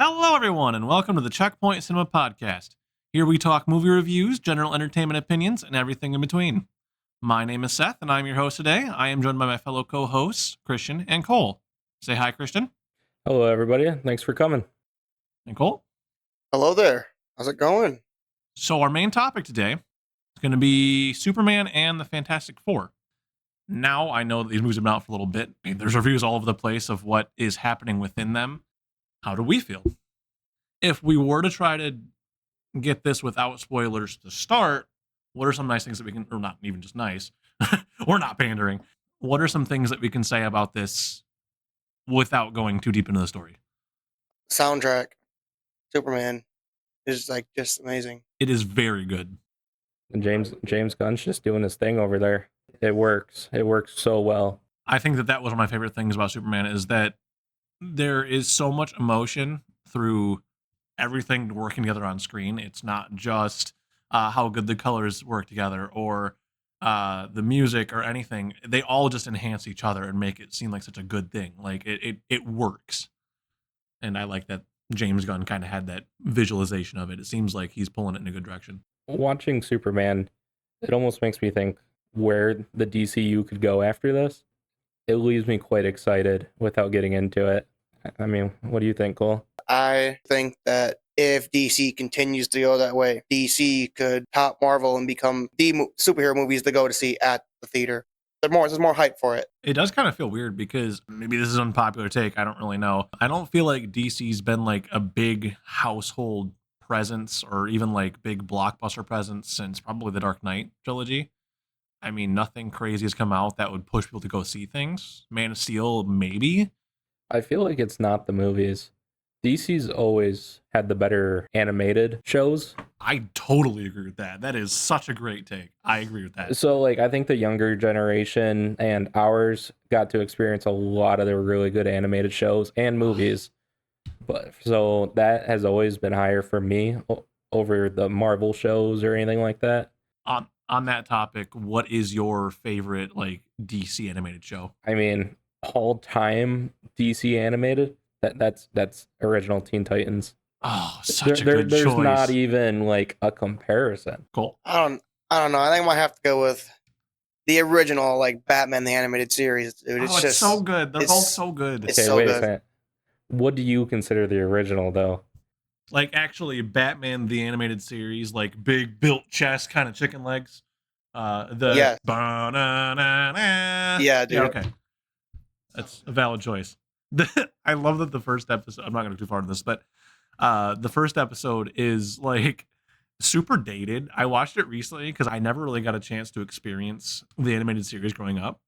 Hello, everyone, and welcome to the Checkpoint Cinema Podcast. Here we talk movie reviews, general entertainment opinions, and everything in between. My name is Seth, and I'm your host today. I am joined by my fellow co-hosts, Christian and Cole. Say hi, Christian. Hello, everybody. Thanks for coming. And Cole. Hello there. How's it going? So our main topic today is going to be Superman and the Fantastic Four. Now, I know that these movies have been out for a little bit. There's reviews all over the place of what is happening within them. How do we feel? If we were to try to get this without spoilers to start, what are some nice things that we can, or not even just nice, we're not pandering. What are some things that we can say about this without going too deep into the story? Soundtrack, Superman is like just amazing. It is very good. And James Gunn's just doing his thing over there. It works. It works so well. I think that was one of my favorite things about Superman is that there is so much emotion through everything working together on screen. It's not just how good the colors work together or the music or anything. They all just enhance each other and make it seem like such a good thing. Like it works. And I like that James Gunn kind of had that visualization of it. It seems like he's pulling it in a good direction. Watching Superman, it almost makes me think where the DCU could go after this. It leaves me quite excited without getting into it. I mean, what do you think, Cole? I think that if DC continues to go that way, DC could top Marvel and become the superhero movies to go to see at the theater. There's more hype for it. It does kind of feel weird because maybe this is an unpopular take. I don't really know. I don't feel like DC's been like a big household presence or even like big blockbuster presence since probably the Dark Knight trilogy. I mean, nothing crazy has come out that would push people to go see things. Man of Steel, maybe. I feel like it's not the movies. DC's always had the better animated shows. I totally agree with that. That is such a great take. I agree with that. So, like, I think the younger generation and ours got to experience a lot of the really good animated shows and movies. But so that has always been higher for me over the Marvel shows or anything like that. On that topic, what is your favorite like DC animated show? I mean, all time DC animated. That's original Teen Titans. Oh, such a good there's choice. There's not even like a comparison. Cool. I don't know. I think I might have to go with the original, like Batman the Animated Series. Dude, it's just so good. They're both so good. It's so good. A second. What do you consider the original though? Like actually Batman the Animated Series, like big built chest, kind of chicken legs. Yeah, dude. Yeah, okay. That's a valid choice. I love that the first episode, I'm not going to go too far into this, but the first episode is like super dated. I watched it recently because I never really got a chance to experience the animated series growing up.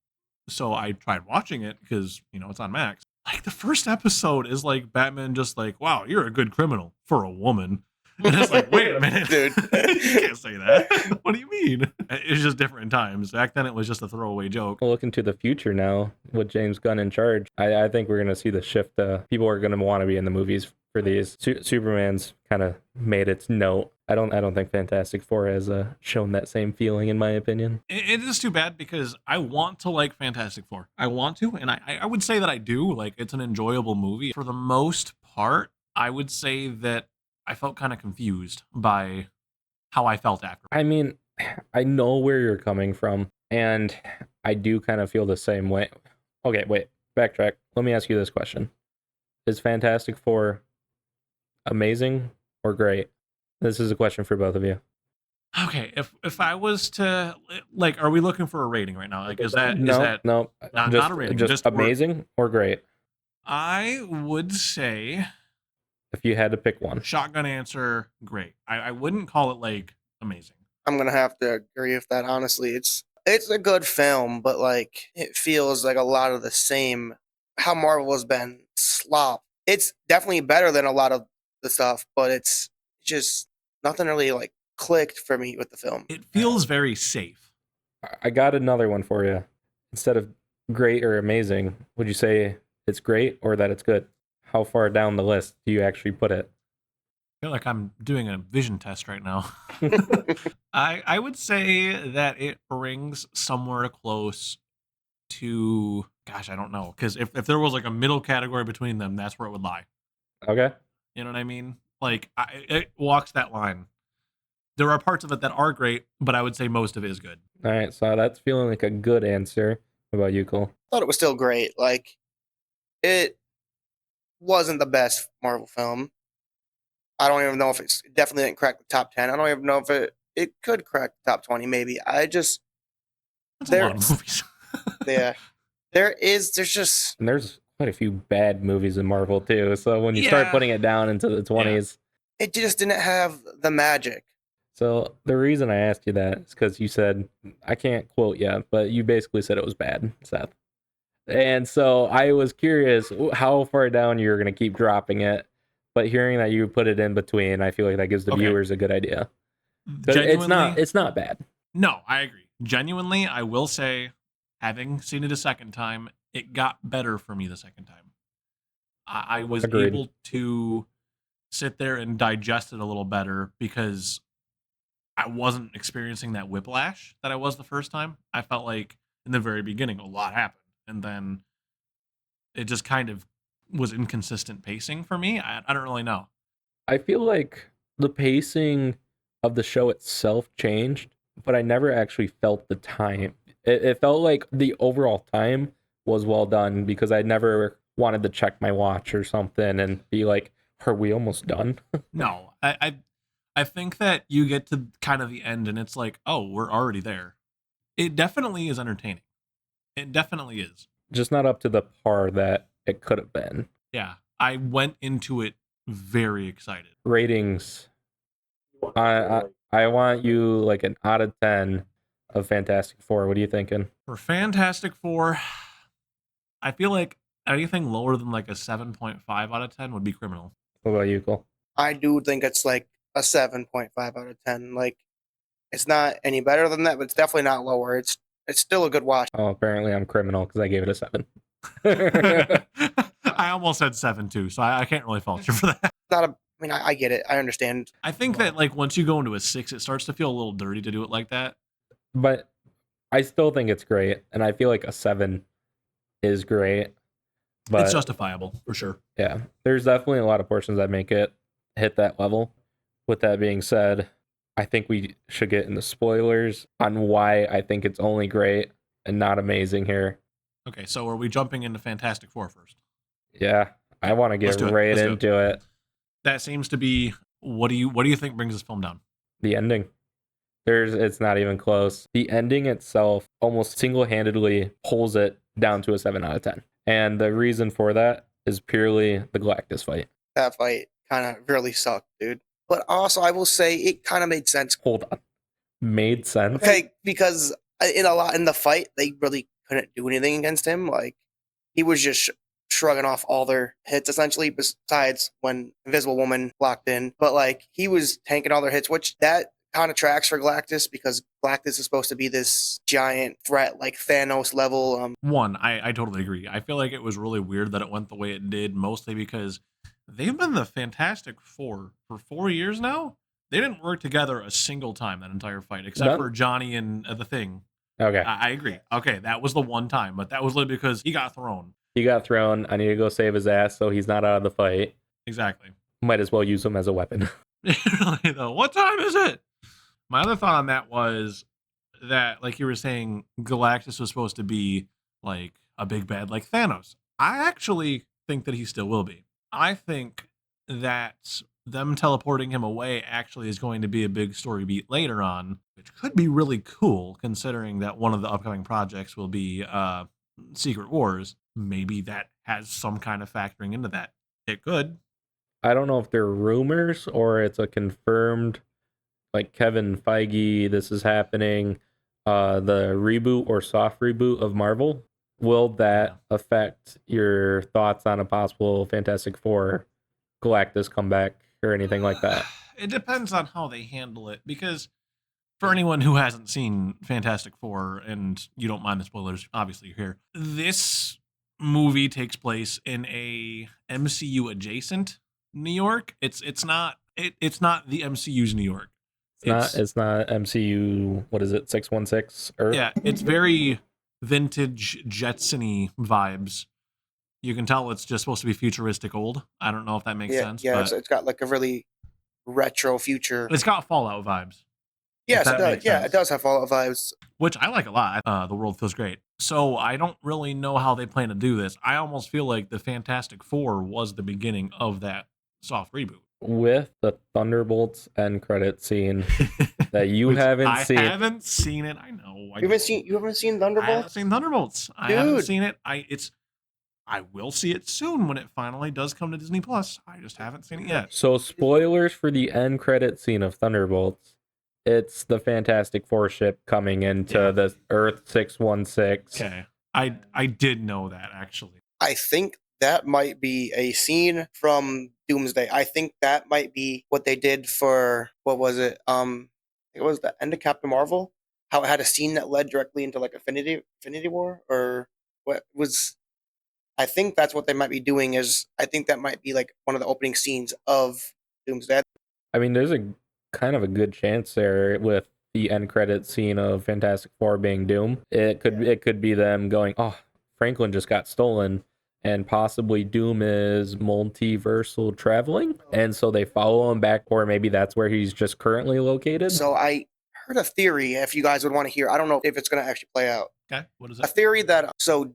So I tried watching it because, it's on Max. Like the first episode is like Batman just like, wow, you're a good criminal for a woman. And it's like, wait a minute, dude. You can't say that. What do you mean? It's just different in times. Back then, it was just a throwaway joke. Well, looking to the future now with James Gunn in charge, I think we're going to see the shift. People are going to want to be in the movies for these. Superman's kind of made its note. I don't think Fantastic Four has shown that same feeling, in my opinion. It is too bad because I want to like Fantastic Four. I want to, and I would say that I do. Like, it's an enjoyable movie. For the most part, I would say that I felt kind of confused by how I felt after. I mean, I know where you're coming from, and I do kind of feel the same way. Okay, wait, backtrack. Let me ask you this question. Is Fantastic Four amazing or great? This is a question for both of you. Okay, if I was to, like, are we looking for a rating right now? Like, is that No, not a rating, just amazing or great? I would say, if you had to pick one, shotgun answer, great. I wouldn't call it like amazing. I'm gonna have to agree with that. Honestly, it's a good film, but like it feels like a lot of the same. How Marvel has been slop. It's definitely better than a lot of the stuff, but it's just nothing really like clicked for me with the film. It feels very safe. I got another one for you. Instead of great or amazing, would you say it's great or that it's good? How far down the list do you actually put it? I feel like I'm doing a vision test right now. I would say that it rings somewhere close to, gosh, I don't know. Because if there was like a middle category between them, that's where it would lie. Okay. You know what I mean? Like it walks that line. There are parts of it that are great, but I would say most of it is good. All right, so that's feeling like a good answer. What about you, Cole? Thought it was still great. Like it wasn't the best Marvel film. I don't even know if it definitely didn't crack the top 10. I don't even know if it could crack the top 20. Maybe I just That's a lot of there's movies. yeah there's just And there's quite a few bad movies in Marvel too. So when you start Yeah. putting it down into the 20s, it just didn't have the magic. so the reason I asked you that is because you said, I can't quote you, but you basically said it was bad, Seth. And so I was curious how far down you were going to keep dropping it. But hearing that you put it in between, I feel like that gives the Okay. viewers a good idea. 'Cause Genuinely, it's not bad. no, I agree. Genuinely, I will say, having seen it a second time, it got better for me the second time. I was Agreed. able to sit there and digest it a little better because I wasn't experiencing that whiplash that I was the first time. I felt like in the very beginning, a lot happened. And then it just kind of was inconsistent pacing for me. I don't really know. I feel like the pacing of the show itself changed, but I never actually felt the time. It felt like the overall time was well done because I never wanted to check my watch or something and be like, are we almost done? No, I think that you get to kind of the end and it's like, oh, we're already there. It definitely is entertaining. It definitely is. Just not up to the par that it could have been. Yeah, I went into it very excited. Ratings. I want you like an out of 10 of Fantastic Four. What are you thinking? For Fantastic Four, I feel like anything lower than like a 7.5 out of 10 would be criminal. What about you, Cole? I do think it's like a 7.5 out of 10. Like it's not any better than that, but it's definitely not lower. It's still a good watch. Oh, apparently I'm criminal because I gave it a 7. I almost said 7 too, so I can't really fault you for that. Not a I mean, I get it. I understand. I think that like once you go into a 6, it starts to feel a little dirty to do it like that. But I still think it's great, and I feel like a 7 is great. But It's justifiable for sure. yeah, there's definitely a lot of portions that make it hit that level. With that being said, I think we should get into spoilers on why I think it's only great and not amazing here. Okay, so are we jumping into Fantastic Four first? Yeah, I want to Let's get do it. right Let's do it. into it. That seems to be what do you think brings this film down? The ending. It's not even close. The ending itself almost single-handedly pulls it down to a 7 out of 10. And the reason for that is purely the Galactus fight. That fight kind of really sucked, dude. But also, I will say it kind of made sense. Hold on. Made sense. Okay, because in the fight, they really couldn't do anything against him. Like he was just shrugging off all their hits essentially. Besides when Invisible Woman locked in, but like he was tanking all their hits, which that kind of tracks for Galactus because Galactus is supposed to be this giant threat, like Thanos level. One, I totally agree. I feel like it was really weird that it went the way it did, mostly because they've been the Fantastic Four for 4 years now. They didn't work together a single time that entire fight, except None? for Johnny and the Thing. Okay. I agree. Okay, that was the one time, but that was literally because he got thrown. He got thrown. I need to go save his ass so he's not out of the fight. Exactly. Might as well use him as a weapon. Really though, what time is it? My other thought on that was that, like you were saying, Galactus was supposed to be like a big bad like Thanos. I actually think that he still will be. I think that them teleporting him away actually is going to be a big story beat later on, which could be really cool considering that one of the upcoming projects will be Secret Wars. Maybe that has some kind of factoring into that. It could. I don't know if they're rumors or it's a confirmed, like Kevin Feige, this is happening. The reboot or soft reboot of Marvel. Will that affect your thoughts on a possible Fantastic Four Galactus comeback or anything like that? It depends on how they handle it, because for anyone who hasn't seen Fantastic Four and you don't mind the spoilers, obviously you're here. This movie takes place in a MCU adjacent New York. It's not the MCU's New York. It's not MCU. What is it? 616 Earth. Yeah, it's very vintage Jetson-y vibes. You can tell it's just supposed to be futuristic old. I don't know if that makes sense, Yeah, but it's got like a really retro future. it's got Fallout vibes. Yes, it that does. makes Yeah, sense. it does have Fallout vibes. Which I like a lot. The world feels great. So I don't really know how they plan to do this. I almost feel like the Fantastic Four was the beginning of that soft reboot. With the Thunderbolts end credit scene that you Which haven't I seen. haven't seen it. I know. You haven't seen I haven't Thunderbolts? seen Thunderbolts. I haven't Dude. seen it. I will see it soon when it finally does come to Disney Plus. I just haven't seen it yet. So spoilers for the end credit scene of Thunderbolts. It's the Fantastic Four ship coming into the Earth 616. Okay. I did know that actually. I think that might be a scene from Doomsday. I think that might be what they did for what was it? It was the end of Captain Marvel. How it had a scene that led directly into like Infinity War, or what was? I think that's what they might be doing. I think that might be like one of the opening scenes of Doomsday. I mean, there's a kind of a good chance there with the end credit scene of Fantastic Four being Doom. It could be them going, "Oh, Franklin just got stolen," and possibly Doom is multiversal traveling, and so they follow him back, or maybe that's where he's just currently located. So I heard a theory. If you guys would want to hear, I don't know if it's going to actually play out. Okay. What is A it? theory that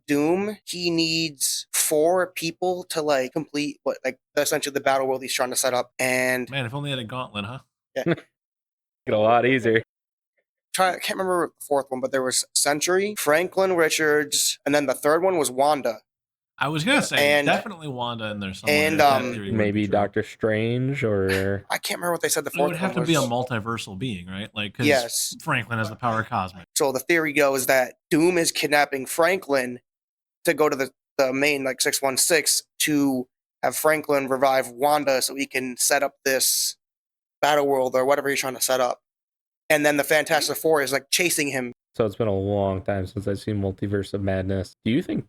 Doom, he needs 4 people to like complete what like essentially the battle world he's trying to set up. And Man, if only had a gauntlet, huh? Get a lot easier. I can't remember the 4th one, but there was Sentry, Franklin Richards, and then the 3rd one was Wanda. I was gonna say And- definitely Wanda in there somewhere. and, if that theory would be Maybe true. Doctor Strange, or I can't remember what they said the It 4th would have to one be a was. multiversal being, right? Like, because Yes. Franklin has the power of cosmic. So the theory goes that Doom is kidnapping Franklin to go to the main like 616 to have Franklin revive Wanda so he can set up this battle world or whatever he's trying to set up. And then the Fantastic Four is like chasing him. so it's been a long time since I've seen Multiverse of Madness. Do you think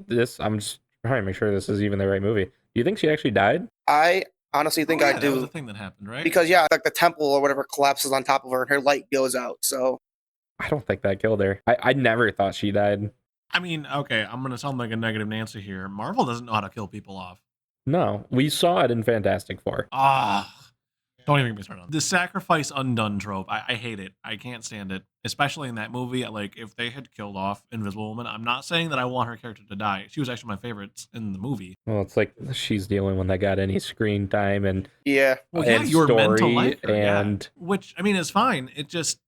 this? I'm just trying to make sure this is even the right movie. Do you think she actually died? I honestly think I That was do. the thing that happened, right? Because like the temple or whatever collapses on top of her and her light goes out. So I don't think that killed her. I never thought she died. I mean, okay, I'm gonna sound like a negative Nancy here. Marvel doesn't know how to kill people off. No, we saw it in Fantastic Four. Don't even get me started on the sacrifice undone trope. I hate it. I can't stand it, especially in that movie. Like, if they had killed off Invisible Woman, I'm not saying that I want her character to die. She was actually my favorite in the movie. Well, it's like she's the only one that got any screen time and yeah. Well, yeah, and you were meant to story, like her, and which I mean is fine. It just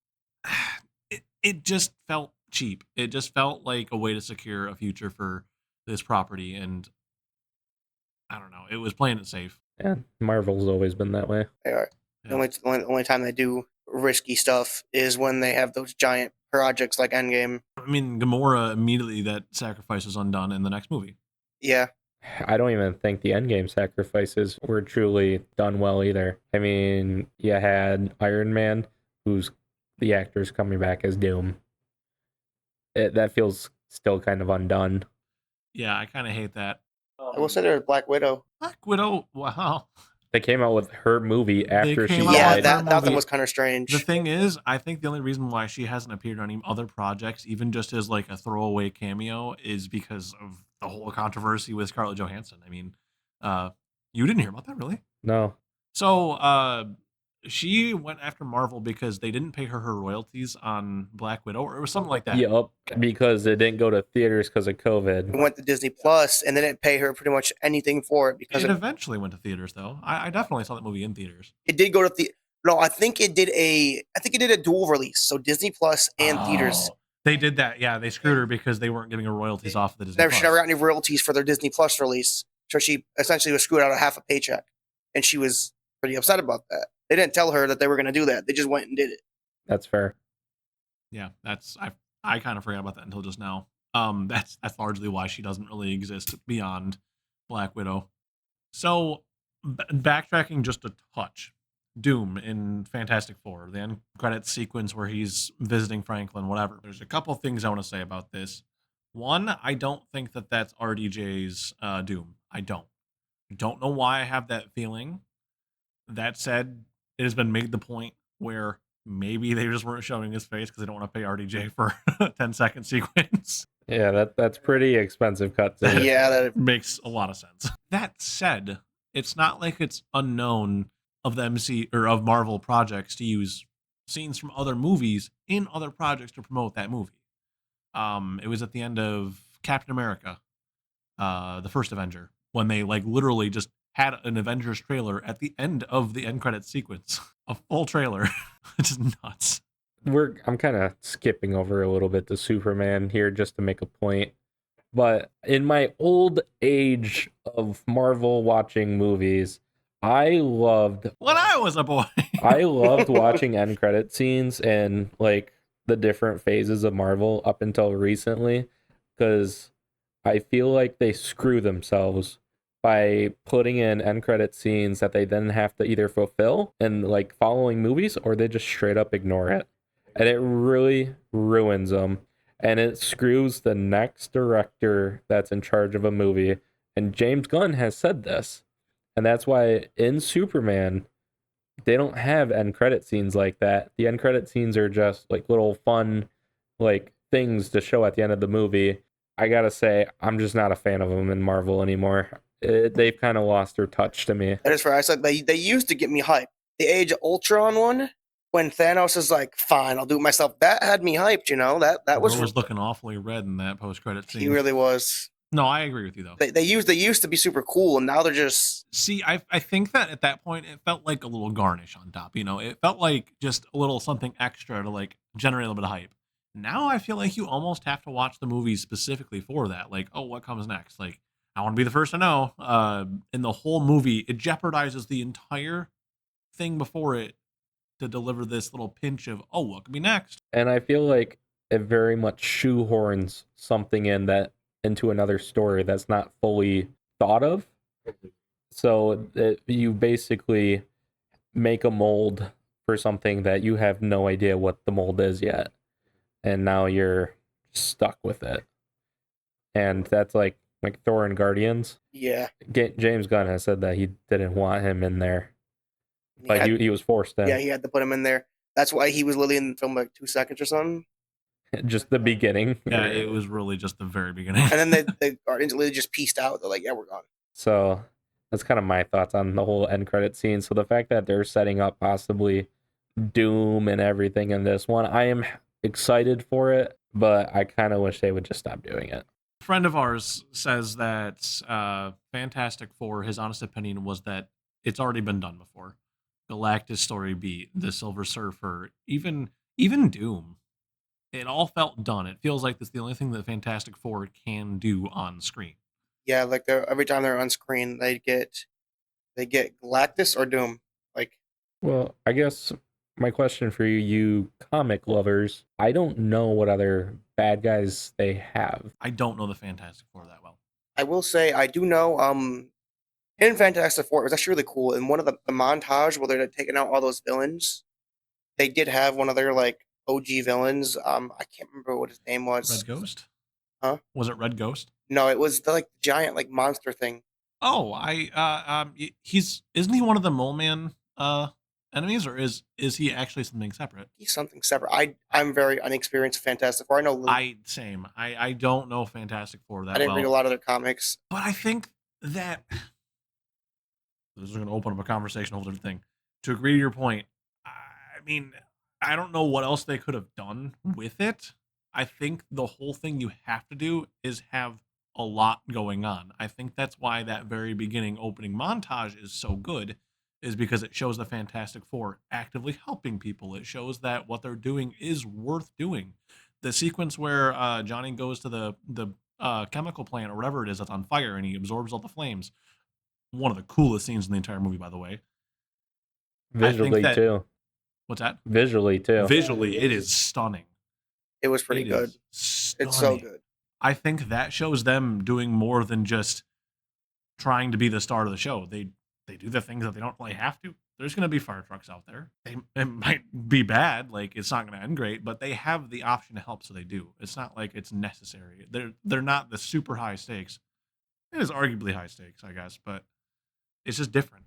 it just felt cheap. It just felt like a way to secure a future for this property, and I don't know. It was playing it safe. yeah, Marvel's always been that way. They are. Yeah. The only time they do risky stuff is when they have those giant projects like Endgame. I mean, Gamora immediately that sacrifice was undone in the next movie. Yeah. I don't even think the Endgame sacrifices were truly done well either. I mean, you had Iron Man, who's the actor's coming back as Doom. That feels still kind of undone. Yeah, I kind of hate that. I will say there's Black Widow. Black Widow. Wow. They came out with her movie after she came out Yeah, with died. her that movie. was kind of strange. The thing is, I think the only reason why she hasn't appeared on any other projects, even just as like a throwaway cameo, is because of the whole controversy with Scarlett Johansson. I mean, you didn't hear about that, really? No. Uh, So, she went after Marvel because they didn't pay her royalties on Black Widow, or it was something like that. Yup, because it didn't go to theaters because of COVID. It went to Disney Plus, and they didn't pay her pretty much anything for it because It it eventually went to theaters, though. I definitely saw that movie in theaters. did go to the. No, I think it did a dual release, so Disney Plus and theaters. Oh, they did that. Yeah, they screwed her because they weren't giving her royalties off of the Disney She Plus. never got any royalties for their Disney Plus release, so she essentially was screwed out of half a paycheck, and she was pretty upset about that. They didn't tell her that they were going to do that; they just went and did it. That's fair. Yeah, I kind of forgot about that until just now. That's largely why she doesn't really exist beyond Black Widow. So, backtracking just a touch, Doom in Fantastic Four, the end credits sequence where he's visiting Franklin, whatever. There's a couple things I want to say about this. One, I don't think that that's RDJ's Doom. I don't know why I have that feeling. That said, it has been made the point where maybe they just weren't showing his face because they don't want to pay RDJ for a 10-second sequence. Yeah, that's pretty expensive cut too. Yeah, that Makes a lot of sense. That said, it's not like it's unknown of the MC or of Marvel projects to use scenes from other movies in other projects to promote that movie. It was at the end of Captain America, the first Avenger, when they like literally just had an Avengers trailer at the end of the end credits sequence, a full trailer, which is nuts. I'm kind of skipping over a little bit to Superman here just to make a point. But in my old age of Marvel watching movies, I loved When I was a boy, I loved watching end credit scenes and like the different phases of Marvel up until recently, because I feel like they screw themselves by putting in end credit scenes that they then have to either fulfill in like following movies, or they just straight up ignore it. And it really ruins them. And it screws the next director that's in charge of a movie. And James Gunn has said this. And that's why in Superman, they don't have end credit scenes like that. The end credit scenes are just like little fun, like things to show at the end of the movie. I gotta say, I'm just not a fan of them in Marvel anymore. They've kind of lost their touch to me. is fair. I said they used to get me hyped. The Age of Ultron one, when Thanos is like, "Fine, I'll do it myself." That had me hyped. That the was world was looking awfully red in that post-credit scene. he really was. No, I agree with you though. They used to be super cool, and now they're just See, I think that at that point it felt like a little garnish on top. It felt like just a little something extra to like generate a little bit of hype. Now I feel like you almost have to watch the movies specifically for that. Like, oh, what comes next? Like, I want to be the first to know. In the whole movie, it jeopardizes the entire thing before it to deliver this little pinch of, oh, what could be next? And I feel like it very much shoehorns something into another story that's not fully thought of. So you basically make a mold for something that you have no idea what the mold is yet, and now you're stuck with it. And that's like Thor and Guardians. yeah. James Gunn has said that he didn't want him in there, but had, he was forced in. yeah, he had to put him in there. That's why he was literally in the film like 2 seconds or something. Just the beginning. Yeah, it was really just the very beginning. And then the Guardians literally just pieced out. They're like, "Yeah, we're gone." So that's kind of my thoughts on the whole end credit scene. So the fact that they're setting up possibly Doom and everything in this one, I am excited for it, but I kind of wish they would just stop doing it. A friend of ours says that Fantastic Four, his honest opinion was that it's already been done before. Galactus story beat, the Silver Surfer, even Doom. It all felt done. It feels like that's the only thing that Fantastic Four can do on screen. Yeah, like every time they're on screen, they get Galactus or Doom. Like, Well, I guess my question for you comic lovers, I don't know what other bad guys they have. I don't know the Fantastic Four that well. I will say, I do know. In Fantastic Four, it was actually really cool. In one of the montage where they're taking out all those villains, they did have one of their like OG villains. I can't remember what his name was. Red Ghost? Huh? Was it Red Ghost? No, it was the like giant like monster thing. Oh, isn't he one of the Mole Man enemies, or is he actually something separate? He's something separate. I'm very unexperienced in Fantastic Four. I know. I don't know Fantastic Four that I didn't well. read a lot of their comics. But I think that this is going to open up a conversation, whole different thing. To agree to your point, I mean, I don't know what else they could have done with it. I think the whole thing you have to do is have a lot going on. I think that's why that very beginning opening montage is so good, is because it shows the Fantastic Four actively helping people. It shows that what they're doing is worth doing. The sequence where Johnny goes to the chemical plant or whatever it is that's on fire and he absorbs all the flames. One of the coolest scenes in the entire movie, by the way. Visually too. What's that? Visually too. Visually, it is stunning. It was pretty good. It's so good. I think that shows them doing more than just trying to be the star of the show. They do the things that they don't really have to. There's going to be fire trucks out there. It might be bad, like it's not going to end great, but they have the option to help, so they do. It's not like it's necessary. They're not the super high stakes. It is arguably high stakes, I guess, but it's just different.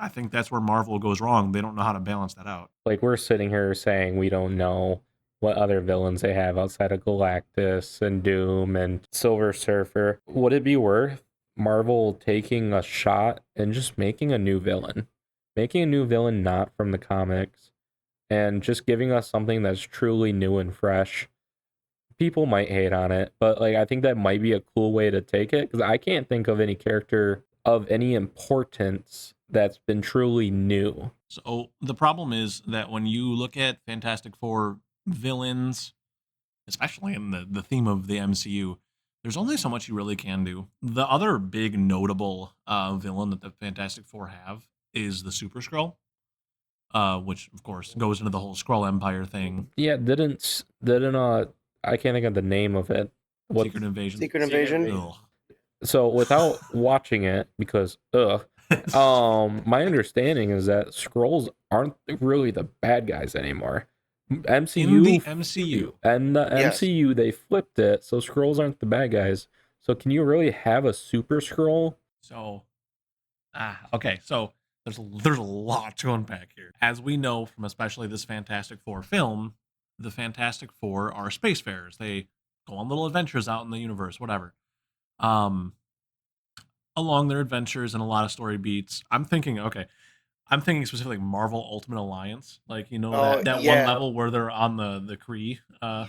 I think that's where Marvel goes wrong. They don't know how to balance that out. Like we're sitting here saying we don't know what other villains they have outside of Galactus and Doom and Silver Surfer. Would it be worth Marvel taking a shot and just making a new villain? Making a new villain not from the comics and just giving us something that's truly new and fresh. People might hate on it, but like I think that might be a cool way to take it because I can't think of any character of any importance that's been truly new. So the problem is that when you look at Fantastic Four villains, especially in the theme of the MCU, there's only so much you really can do. The other big notable villain that the Fantastic Four have is the Super Skrull, which of course goes into the whole Skrull Empire thing. Yeah, didn't I can't think of the name of it. What, Secret Invasion. Secret Invasion. Ugh. so without watching it, because my understanding is that Skrulls aren't really the bad guys anymore. MCU In the MCU. and the Yes. MCU they flipped it, so Skrulls aren't the bad guys. So can you really have a Super Skrull? So, okay. So there's a lot to unpack here. As we know from especially this Fantastic Four film, the Fantastic Four are spacefarers. They go on little adventures out in the universe, whatever. Along their adventures and a lot of story beats, I'm thinking specifically Marvel Ultimate Alliance, like Oh, that yeah. one level where they're on the Kree,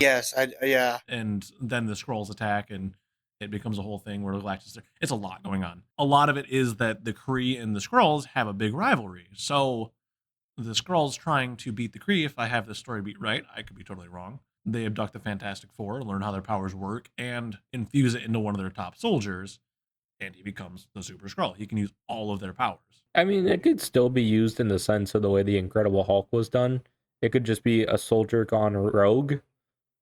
Yes, yeah. and then the Skrulls attack and it becomes a whole thing where Galactus. It's a lot going on. A lot of it is that the Kree and the Skrulls have a big rivalry. So the Skrulls trying to beat the Kree, if I have this story beat right, I could be totally wrong. They abduct the Fantastic Four, learn how their powers work, and infuse it into one of their top soldiers, and he becomes the Super Skrull. He can use all of their powers. I mean, it could still be used in the sense of the way the Incredible Hulk was done. It could just be a soldier gone rogue,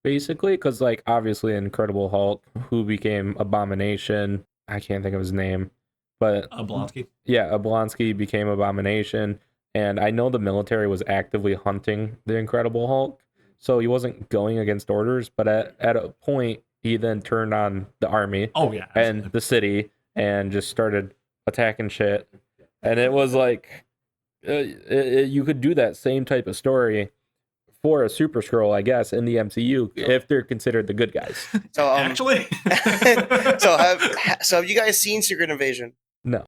basically, because like obviously Incredible Hulk, who became Abomination, I can't think of his name, but Blonsky. yeah, Oblonsky became Abomination, and I know the military was actively hunting the Incredible Hulk, so he wasn't going against orders, but at a point he then turned on the army Oh yeah, and absolutely. the city and just started attacking shit, and it was like you could do that same type of story for a Super Skrull, I guess, in the MCU if they're considered the good guys. So Actually, so have you guys seen Secret Invasion? No,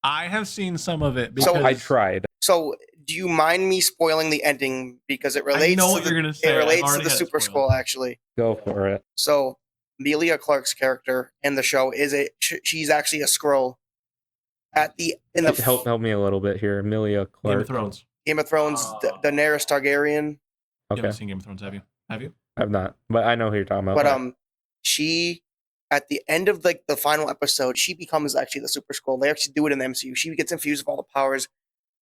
I have seen some of it So because I tried. So do you mind me spoiling the ending because it relates? I know to what the, you're gonna say. It I've relates to already the had it Super spoiled. Skrull actually. Go for it. So Amelia Clark's character in the show she's actually a Skrull. In the Help me a little bit here, Amelia Clark. Game of Thrones. Game of Thrones, Daenerys Targaryen. You Okay, haven't seen Game of Thrones, have you? Have you? I've not, but I know who you're talking about. But she at the end of like the final episode, she becomes actually the Super Skrull. They actually do it in the MCU. She gets infused with all the powers.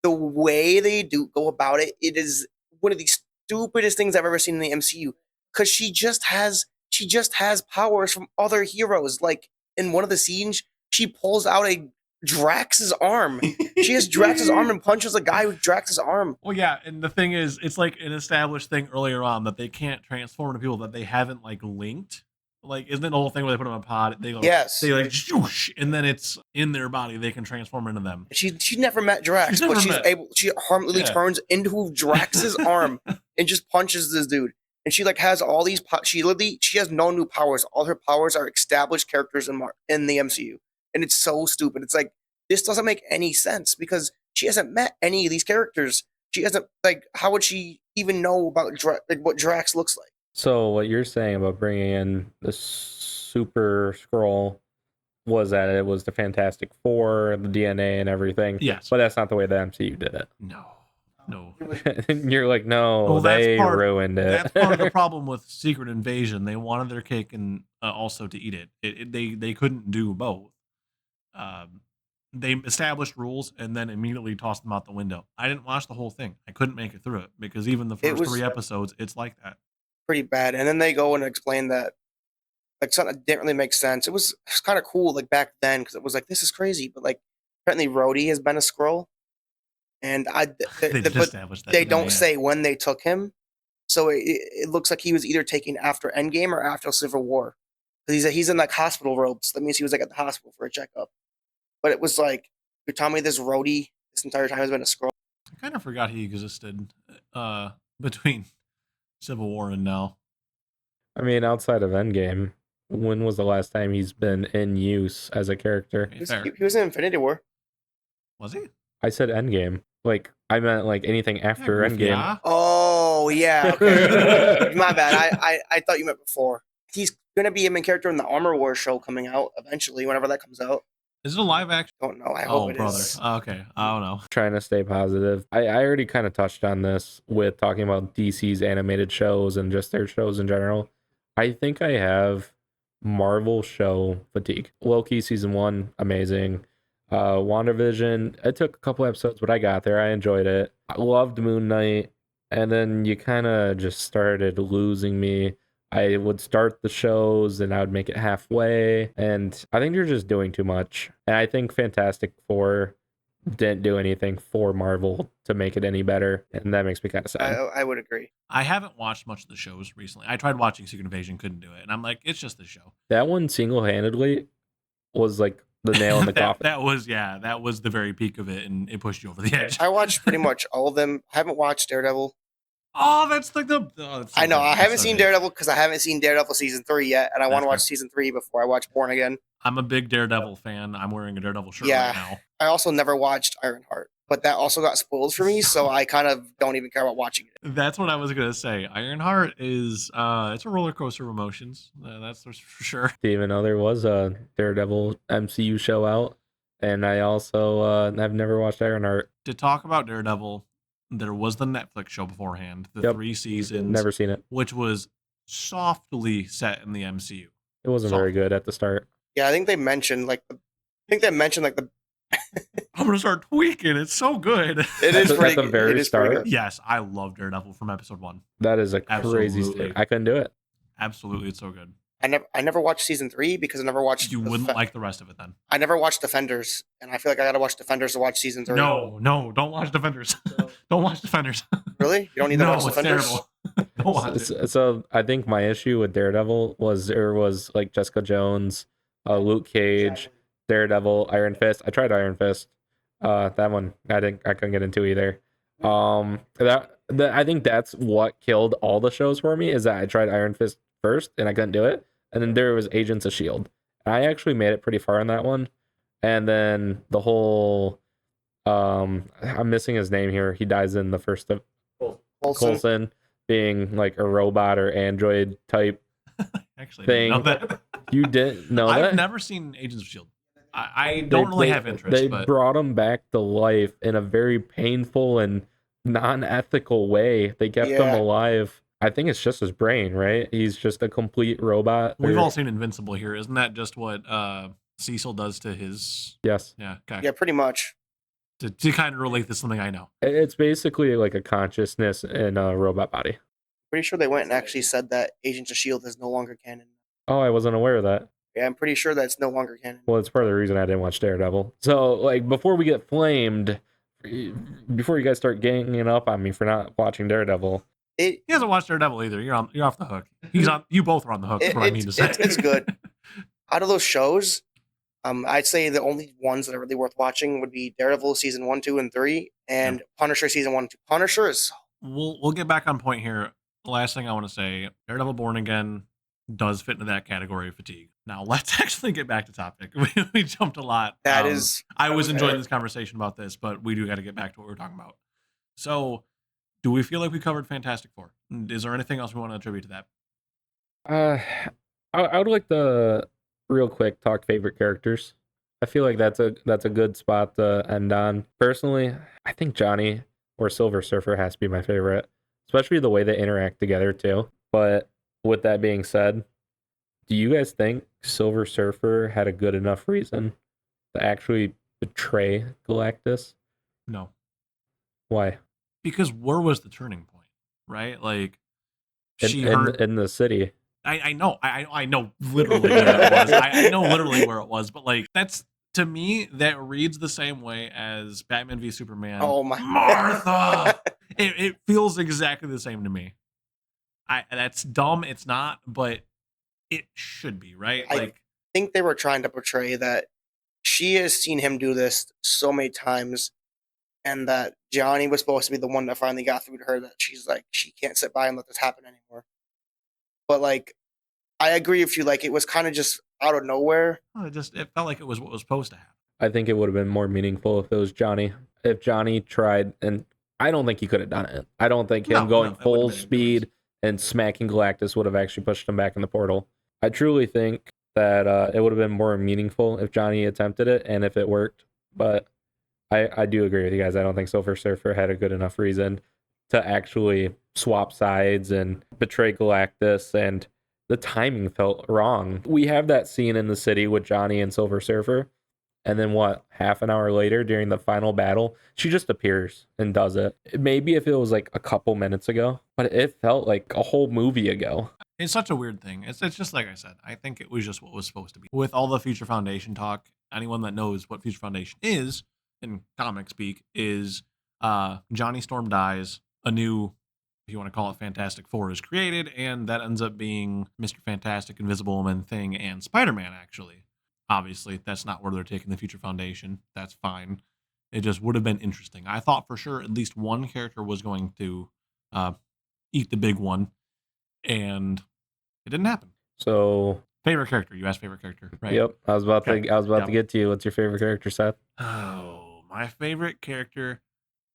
The way they go about it, it is one of the stupidest things I've ever seen in the MCU. Because she just has powers from other heroes. Like in one of the scenes, she pulls out a Drax's arm. She has Drax's arm and punches a guy with Drax's arm. Well, yeah, and the thing is, it's like an established thing earlier on that they can't transform into people that they haven't like linked. Like, isn't it the whole thing where they put them in a pod? They go, Yes. they like, shoosh, and then it's in their body. They can transform into them. She never met Drax, She's but never she's met- able. She harmlessly Yeah. turns into Drax's arm and just punches this dude. And she like has all these. She has no new powers. All her powers are established characters in the MCU, and it's so stupid. It's like this doesn't make any sense because she hasn't met any of these characters. She hasn't like. How would she even know about what Drax looks like? So what you're saying about bringing in the Super Skrull was that it was the Fantastic Four, the DNA, and everything. Yes. But that's not the way the MCU did it. No. And you're like, no, Well, that's they part- ruined it. That's part of the problem with Secret Invasion. They wanted their cake and also to eat it. They couldn't do both. They established rules and then immediately tossed them out the window. I didn't watch the whole thing. I couldn't make it through it because even the first 3 episodes, it's like that. Pretty bad. And then they go and explain that like something that didn't really make sense. It was kind of cool like back then because it was like this is crazy, but like apparently Rhodey has been a Skrull, and They did but establish that. they didn't don't say when they took him, so it looks like he was either taken after Endgame or after Civil War. Because he's in like hospital robes. That means he was like at the hospital for a checkup. But it was like you're telling me this Rhodey this entire time has been a Skrull. I kind of forgot he existed between Civil War and now. I mean, outside of Endgame, when was the last time he's been in use as a character? Okay, fair. He was in Infinity War. Was he? I said Endgame. Like, I meant like anything after Goofy, Endgame. huh? Oh yeah, okay. My bad. I thought you meant before. He's gonna be a main character in the Armor Wars show coming out eventually, whenever that comes out. Is it a live action? Don't know. I Oh, hope it brother. is. Okay, I don't know. Trying to stay positive. I already kind of touched on this with talking about DC's animated shows and just their shows in general. I think I have Marvel show fatigue. Loki season 1, amazing. WandaVision, it took a couple episodes, but I got there. I enjoyed it. I loved Moon Knight, and then you kind of just started losing me. I would start the shows and I would make it halfway, and I think you're just doing too much. And I think Fantastic Four didn't do anything for Marvel to make it any better, and that makes me kind of sad. I would agree. I haven't watched much of the shows recently. I tried watching Secret Invasion, couldn't do it, and I'm like, it's just the show. That one single-handedly was like the nail in the coffin. that was the very peak of it, and it pushed you over the edge. I watched pretty much all of them. I haven't watched Daredevil. Oh, that's like the. Oh, that's so I know. good. I That's haven't so seen good. Daredevil because I haven't seen Daredevil season 3 yet, and I want to That's watch season 3 before I watch Born Again. I'm a big Daredevil fan. I'm wearing a Daredevil shirt Yeah. right now. I also never watched Ironheart, but that also got spoiled for me, so I kind of don't even care about watching it. That's what I was gonna say. Ironheart is it's a roller coaster of emotions. That's for sure. Didn't even know there was a Daredevil MCU show out, and I also have never watched Ironheart. To talk about Daredevil, there was the Netflix show beforehand, the Yep. 3 seasons, Never seen it. which was softly set in the MCU. It wasn't very good at the start. Yeah, I think they mentioned like the. I'm gonna start tweaking. It's so good. It is At pretty the good. very It is pretty start? good. Yes, I love Daredevil from episode 1. That is a crazy Absolutely. story. I couldn't do it. Absolutely, it's so good. I never watched season 3 because I never watched. You wouldn't like the rest of it then. I never watched Defenders, and I feel like I gotta watch Defenders to watch season 3. No, don't watch Defenders. don't watch Defenders. Really? You don't need to No, watch it's Defenders? terrible. Don't watch it. So I think my issue with Daredevil was there was like Jessica Jones, Luke Cage, Daredevil, Iron Fist. I tried Iron Fist. That one I couldn't get into either. I think that's what killed all the shows for me is that I tried Iron Fist first and I couldn't do it, and then there was Agents of Shield. I actually made it pretty far on that one, and then the whole I'm missing his name here. He dies in the first of Coulson being like a robot or android type. Actually, thing. I didn't know that. You didn't know I've that? never seen Agents of Shield. I don't really have interest. They but brought him back to life in a very painful and non-ethical way. They kept him Yeah. alive. I think it's just his brain, right? He's just a complete robot. we've Or- all seen Invincible here. Isn't that just what Cecil does to his? yes. Yeah. Okay. Yeah, pretty much. To kind of relate to something I know. It's basically like a consciousness in a robot body. Pretty sure they went and actually said that Agents of Shield is no longer canon. Oh, I wasn't aware of that. Yeah, I'm pretty sure that's no longer canon. Well, it's part of the reason I didn't watch Daredevil. So, like, before we get flamed, before you guys start ganging up on me for not watching Daredevil, It He hasn't watched Daredevil either. You're off the hook. He's on. You both are on the hook. That's what I mean to say. it's good. Out of those shows, I'd say the only ones that are really worth watching would be Daredevil season 1, 2, and 3, and Punisher season 1, 2. Punisher is We'll get back on point here. The last thing I want to say: Daredevil Born Again does fit into that category of fatigue. Now let's actually get back to topic. We jumped a lot. that is. I was fair. enjoying this conversation about this, but we do got to get back to what we were talking about. So, do we feel like we covered Fantastic Four? Is there anything else we want to attribute to that? I would like to real quick talk favorite characters. I feel like that's a good spot to end on. Personally, I think Johnny or Silver Surfer has to be my favorite, especially the way they interact together too. But with that being said, do you guys think Silver Surfer had a good enough reason to actually betray Galactus? No, Why? because where was the turning point? Right, like In, she in, heard. in the city. I know. I know literally where it was. I know literally where it was. But like that's to me that reads the same way as Batman v Superman. Oh my Martha! It feels exactly the same to me. That's dumb. It's not, but it should be, right? I- Like think they were trying to portray that she has seen him do this so many times, and that Johnny was supposed to be the one that finally got through to her that she's like she can't sit by and let this happen anymore. But like I agree with you. Like it was kind of just out of nowhere. Well, it felt like it was what was supposed to happen. I think it would have been more meaningful if it was Johnny. If Johnny tried, and I don't think he could have done it. I don't think him going it wouldn't full have been speed and smacking Galactus would have actually pushed him back in the portal. I truly think that it would have been more meaningful if Johnny attempted it and if it worked. But I do agree with you guys. I don't think Silver Surfer had a good enough reason to actually swap sides and betray Galactus, and the timing felt wrong. We have that scene in the city with Johnny and Silver Surfer, and then half an hour later during the final battle, she just appears and does it. Maybe if it was like a couple minutes ago, but it felt like a whole movie ago. It's such a weird thing. It's just like I said. I think it was just what was supposed to be. With all the Future Foundation talk, anyone that knows what Future Foundation is in comic speak is Johnny Storm dies, a new, if you want to call it, Fantastic Four is created, and that ends up being Mr. Fantastic, Invisible Woman, Thing, and Spider-Man, actually. Obviously, that's not where they're taking the Future Foundation. That's fine. It just would have been interesting. I thought for sure at least one character was going to eat the big one, and it didn't happen. So favorite character. You asked favorite character, right? Yep. I was about to get to you. What's your favorite character, Seth? Oh, my favorite character,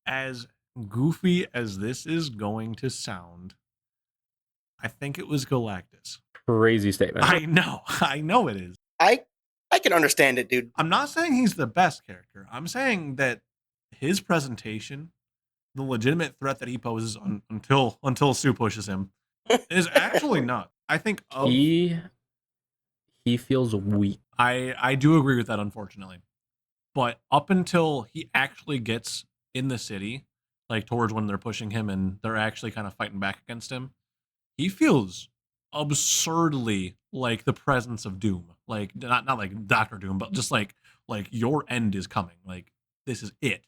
as goofy as this is going to sound, I think it was Galactus. Crazy statement. I know it is. I can understand it, dude. I'm not saying he's the best character. I'm saying that his presentation, the legitimate threat that he poses until Sue pushes him, is actually not. I think he feels weak. I do agree with that, unfortunately. But up until he actually gets in the city, like towards when they're pushing him and they're actually kind of fighting back against him, he feels absurdly like the presence of doom. Like not like Doctor Doom, but just like your end is coming. Like this is it.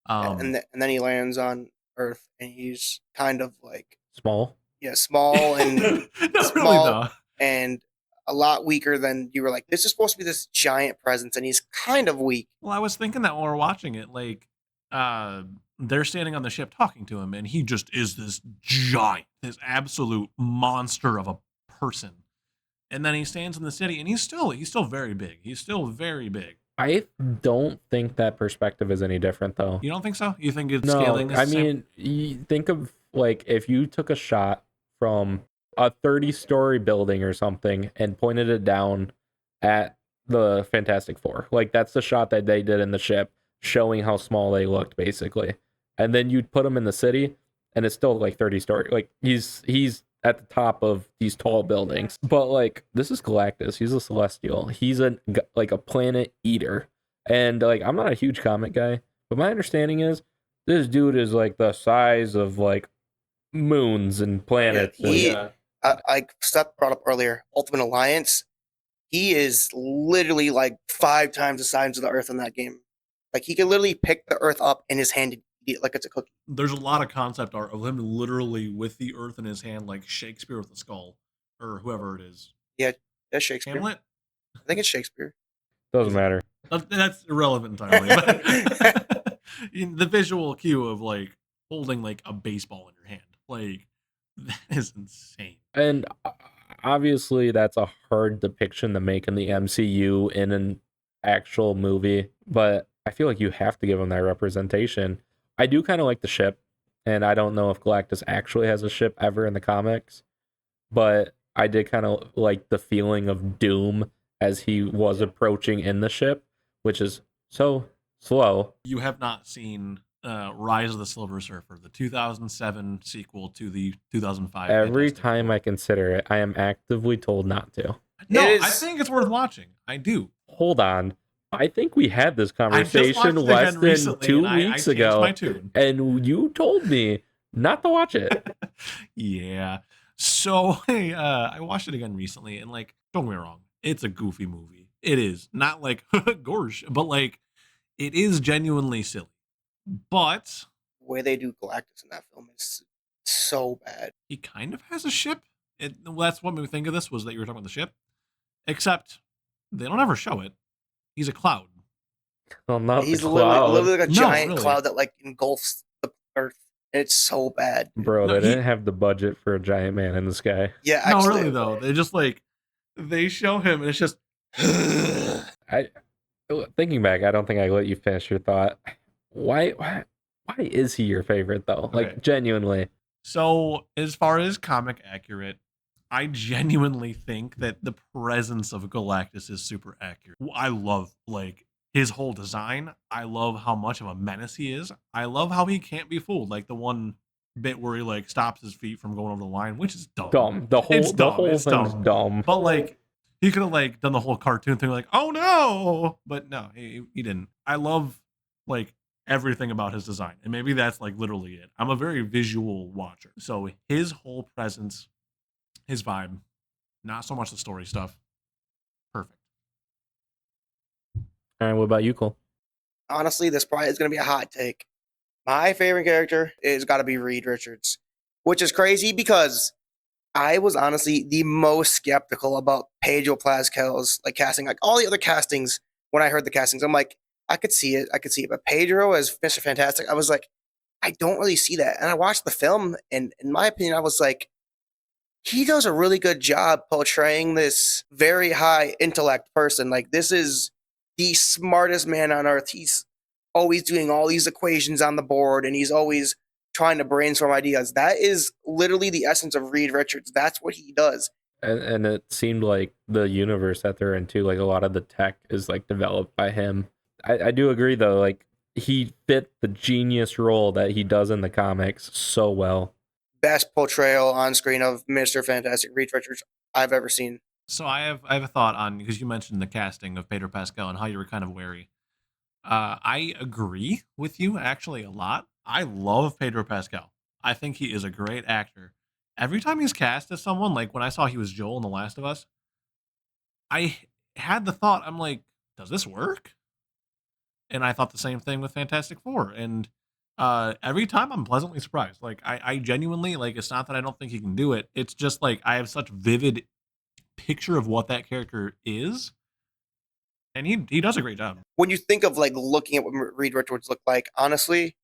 And then he lands on Earth and he's kind of like small. Yeah, small and small and a lot weaker than you were like. This is supposed to be this giant presence, and he's kind of weak. Well, I was thinking that while we're watching it, like they're standing on the ship talking to him, and he just is this giant, this absolute monster of a person. And then he stands in the city, and he's still very big. He's still very big. I don't think that perspective is any different, though. You don't think so? You think it's no, scaling? I mean, you think of like if you took a shot from a 30-story building or something and pointed it down at the Fantastic Four. Like that's the shot that they did in the ship, showing how small they looked, basically. And then you'd put him in the city, and it's still like 30-story. Like he's at the top of these tall buildings. But like this is Galactus. He's a Celestial. He's a planet eater. And like I'm not a huge comic guy, but my understanding is this dude is like the size of like moons and planets. Like Seth brought up earlier, Ultimate Alliance, he is literally like 5 times the size of the Earth in that game. Like he can literally pick the Earth up in his hand and eat it like it's a cookie. There's a lot of concept art of him literally with the Earth in his hand, like Shakespeare with a skull, or whoever it is. Yeah, that's Shakespeare. Hamlet? I think it's Shakespeare. Doesn't matter. That's irrelevant entirely. But the visual cue of like holding like a baseball in your hand, like that is insane. And obviously that's a hard depiction to make in the MCU in an actual movie, but I feel like you have to give him that representation. I do kind of like the ship, and I don't know if Galactus actually has a ship ever in the comics, but I did kind of like the feeling of doom as he was approaching in the ship, which is so slow. You have not seen Rise of the Silver Surfer, the 2007 sequel to the 2005. Every time I consider it, I am actively told not to. No, I think it's worth watching. I do. Hold on. I think we had this conversation less than 2 weeks ago, and you told me not to watch it. Yeah. So I watched it again recently, and like, don't get me wrong, it's a goofy movie. It is not like gorge, but like it is genuinely silly. But the way they do Galactus in that film is so bad. He kind of has a ship. That's what made me think of this, was that you were talking about the ship. Except they don't ever show it. He's a cloud. Well, not he's the cloud. literally like a giant cloud that like engulfs the Earth. It's so bad. Bro, No, they he- didn't have the budget for a giant man in the sky. Yeah, No, actually, really though. They just like they show him and it's just I thinking back, I don't think I let you finish your thought. Why is he your favorite though? Like Okay. genuinely. So, as far as comic accurate, I genuinely think that the presence of Galactus is super accurate. I love like his whole design. I love how much of a menace he is. I love how he can't be fooled. Like the one bit where he like stops his feet from going over the line, which is dumb. Dumb. The whole It's dumb. whole It's thing's dumb. dumb. But like he could have like done the whole cartoon thing, like, oh no, but no, he didn't. I love like everything about his design, and maybe that's like literally it. I'm a very visual watcher, so his whole presence, his vibe, not so much the story stuff. Perfect. All right, what about you, Cole? honestly, this probably is going to be a hot take. My favorite character is got to be Reed Richards, which is crazy because I was honestly the most skeptical about Pedro Pascal's like casting, like all the other castings. When I heard the castings, I'm like, I could see it, but Pedro as Mr. Fantastic, I was like, I don't really see that. And I watched the film, and in my opinion, I was like, he does a really good job portraying this very high intellect person. Like, this is the smartest man on earth. He's always doing all these equations on the board, and he's always trying to brainstorm ideas. That is literally the essence of Reed Richards. That's what he does. And it seemed like the universe that they're into, like a lot of the tech is like developed by him. I do agree though, like he fit the genius role that he does in the comics so well. Best portrayal on screen of Mr. Fantastic Reed Richards I've ever seen. So I have a thought on, because you mentioned the casting of Pedro Pascal and how you were kind of wary. I agree with you actually a lot. I love Pedro Pascal. I think he is a great actor. Every time he's cast as someone, like when I saw he was Joel in The Last of Us, I had the thought, I'm like, does this work? And I thought the same thing with Fantastic Four. And every time I'm pleasantly surprised. Like I genuinely, like, it's not that I don't think he can do it. It's just like I have such vivid picture of what that character is. And he does a great job. When you think of like looking at what Reed Richards looked like, honestly,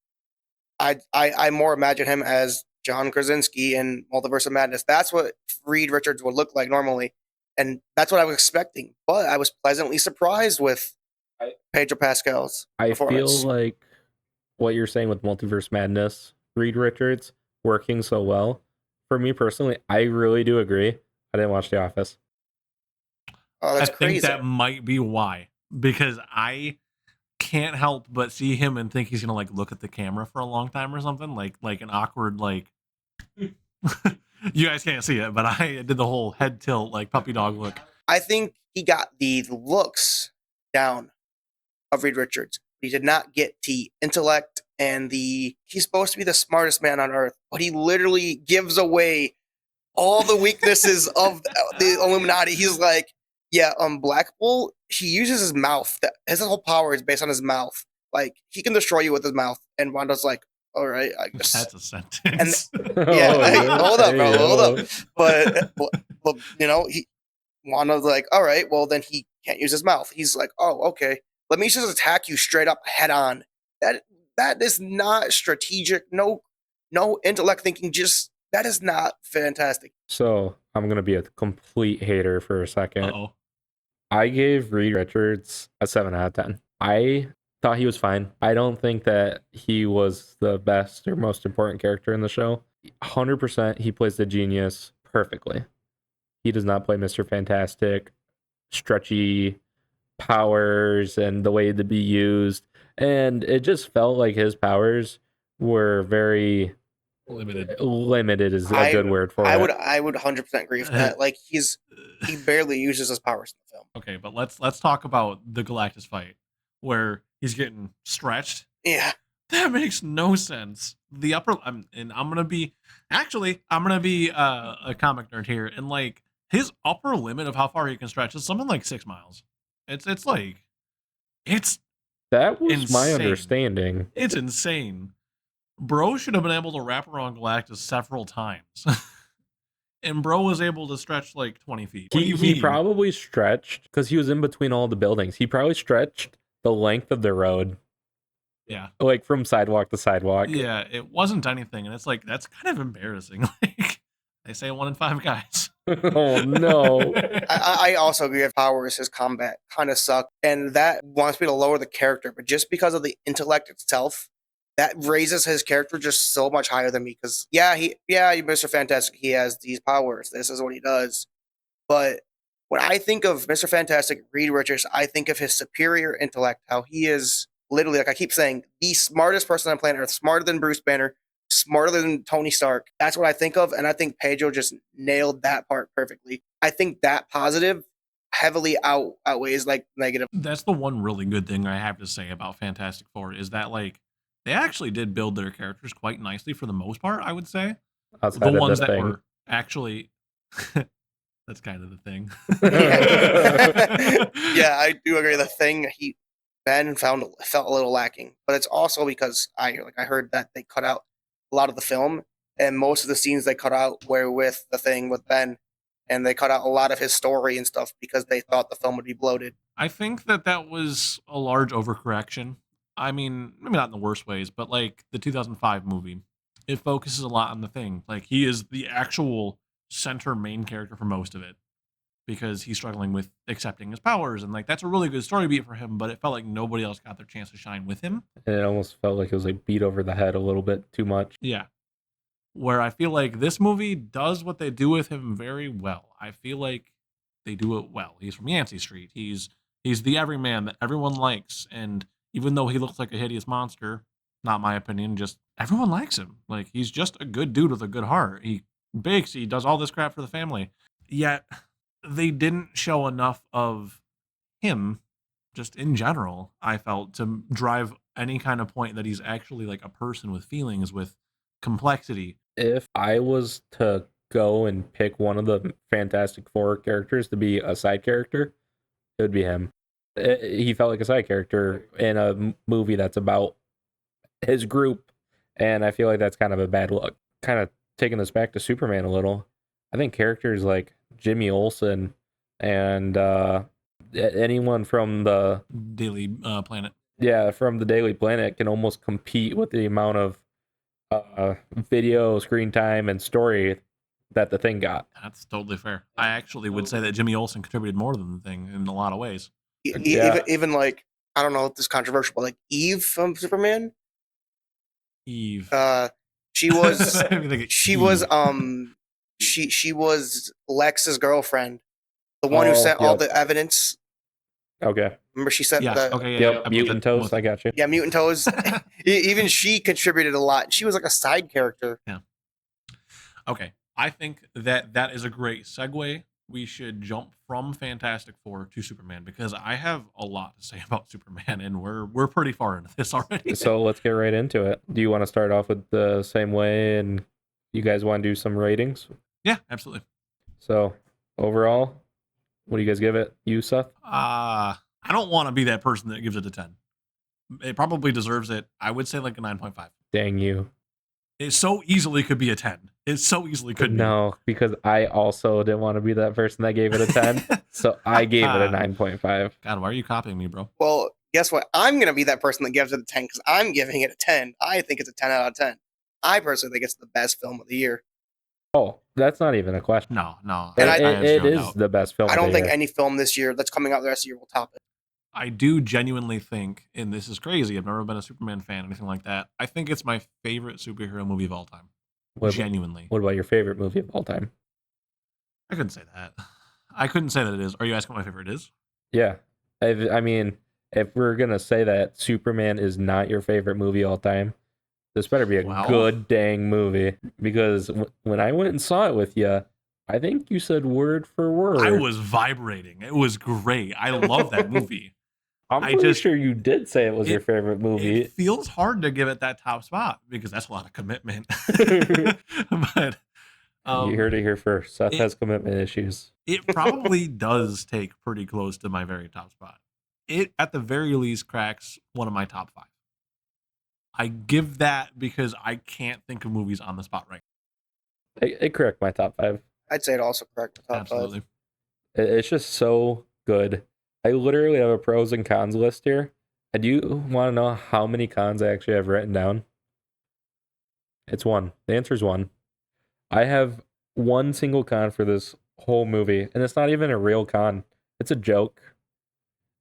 I more imagine him as John Krasinski in Multiverse of Madness. That's what Reed Richards would look like normally, and that's what I was expecting. But I was pleasantly surprised with Pedro Pascal's I feel performance. like what you're saying with Multiverse Madness, Reed Richards working so well. For me personally, I really do agree. I didn't watch The Office. Oh, that's I think crazy. that might be why, because I can't help but see him and think he's gonna like look at the camera for a long time or something, like an awkward like. You guys can't see it, but I did the whole head tilt like puppy dog look. I think he got the looks down of Reed Richards. He did not get the intellect and he's supposed to be the smartest man on earth, but he literally gives away all the weaknesses of the Illuminati. He's like, yeah, Black Bull, he uses his mouth. His whole power is based on his mouth. Like, he can destroy you with his mouth. And Wanda's like, all right, I guess. That's a sentence. Yeah, hold up, bro, hold up. But Wanda's like, all right, well, then he can't use his mouth. He's like, oh, okay. Let me just attack you straight up head on. That is not strategic. No intellect thinking. Just that is not fantastic. So I'm gonna be a complete hater for a second. Oh, I gave Reed Richards a 7 out of 10. I thought he was fine. I don't think that he was the best or most important character in the show. 100% he plays the genius perfectly. He does not play Mr. Fantastic, stretchy powers and the way to be used. And it just felt like his powers were very limited. Limited is a good word for it. I would 100% agree with that. Like, he barely uses his powers in the film. Okay, but let's talk about the Galactus fight where he's getting stretched. Yeah, that makes no sense. The upper, I'm gonna be a comic nerd here, and like his upper limit of how far he can stretch is something like 6 miles. It's that was insane. my understanding. It's insane. Bro should have been able to wrap around Galactus several times. And bro was able to stretch like 20 feet. What do you mean? He probably stretched because he was in between all the buildings. He probably stretched the length of the road Yeah. Like from sidewalk to sidewalk. Yeah, it wasn't anything, and it's like that's kind of embarrassing. Like they say 1 in 5 guys. Oh no. I also agree with Powers. His combat kind of sucked, and that wants me to lower the character. But just because of the intellect itself, that raises his character just so much higher than me. Because Mr. Fantastic, he has these powers. This is what he does. But when I think of Mr. Fantastic, Reed Richards, I think of his superior intellect. How he is literally, like I keep saying, the smartest person on planet Earth, smarter than Bruce Banner, smarter than Tony Stark. That's what I think of, and I think Pedro just nailed that part perfectly. I think that positive heavily outweighs like negative. That's the one really good thing I have to say about Fantastic Four is that like they actually did build their characters quite nicely for the most part, I would say. Outside The of ones the that thing. were actually that's kind of the thing. Yeah, I do agree. The thing Ben felt a little lacking, but it's also because I heard that they cut out a lot of the film, and most of the scenes they cut out were with the thing with Ben, and they cut out a lot of his story and stuff because they thought the film would be bloated. I think that was a large overcorrection. I mean, maybe not in the worst ways, but like the 2005 movie, it focuses a lot on the thing. Like he is the actual center main character for most of it because he's struggling with accepting his powers, and like that's a really good story beat for him. But it felt like nobody else got their chance to shine with him. And it almost felt like it was like beat over the head a little bit too much. Yeah. Where I feel like this movie does what they do with him very well. I feel like they do it well. He's from Yancey Street. He's the everyman that everyone likes, and even though he looks like a hideous monster, not my opinion, just everyone likes him. Like he's just a good dude with a good heart. He bakes, he does all this crap for the family. Yet they didn't show enough of him just in general, I felt, to drive any kind of point that he's actually like a person with feelings, with complexity. If I was to go and pick one of the Fantastic Four characters to be a side character, it would be him. He felt like a side character in a movie that's about his group, and I feel like that's kind of a bad look. Kind of taking this back to Superman a little, I think characters like Jimmy Olsen and anyone from the Daily Planet. from the Daily Planet can almost compete with the amount of video, screen time, and story that the Thing got. That's totally fair. I actually would say that Jimmy Olsen contributed more than the Thing in a lot of ways. Even like, I don't know if this is controversial, but like Eve from Superman, Eve. she was I mean, like she Eve. was she was Lex's girlfriend, the one who sent all yep. the evidence. Okay. Remember, she sent Yes. the Okay. Yeah. Yep. Mutant Toast. I got you. yeah, Mutant Toes. Even she contributed a lot. She was like a side character. Yeah. Okay. I think that is a great segue. We should jump from Fantastic Four to Superman because I have a lot to say about Superman, and we're pretty far into this already. So let's get right into it. Do you want to start off with the same way, and you guys want to do some ratings? Yeah, absolutely. So overall, what do you guys give it? You, Seth? I don't want to be that person that gives it a 10. It probably deserves it. I would say like a 9.5. Dang you. It so easily could be a 10. It so easily could be. No, because I also didn't want to be that person that gave it a 10. So I gave it a 9.5. God, why are you copying me, bro? Well, guess what? I'm gonna be that person that gives it a 10 because I'm giving it a 10. I think it's a 10 out of 10. I personally think it's the best film of the year. Oh, that's not even a question. No. And It is the best film. I don't of the think year. any film this year that's coming out the rest of the year will top it. I do genuinely think, and this is crazy, I've never been a Superman fan, anything like that. I think it's my favorite superhero movie of all time. Genuinely. What about your favorite movie of all time? I couldn't say that. I couldn't say that it is. Are you asking what my favorite is? Yeah. I mean, if we're going to say that Superman is not your favorite movie all time, this better be a good dang movie. Because when I went and saw it with you, I think you said word for word. I was vibrating. It was great. I love that movie. I'm pretty sure you did say it was your favorite movie. It feels hard to give it that top spot because that's a lot of commitment. But you heard it here first. Seth has commitment issues. It probably does take pretty close to my very top spot. It, at the very least, cracks one of my top 5. I give that because I can't think of movies on the spot right now. It cracked my top 5. I'd say it also cracked the top Absolutely. 5. It's just so good. I literally have a pros and cons list here, Do you want to know how many cons I actually have written down? It's one. The answer is one. I have one single con for this whole movie, and it's not even a real con. It's a joke.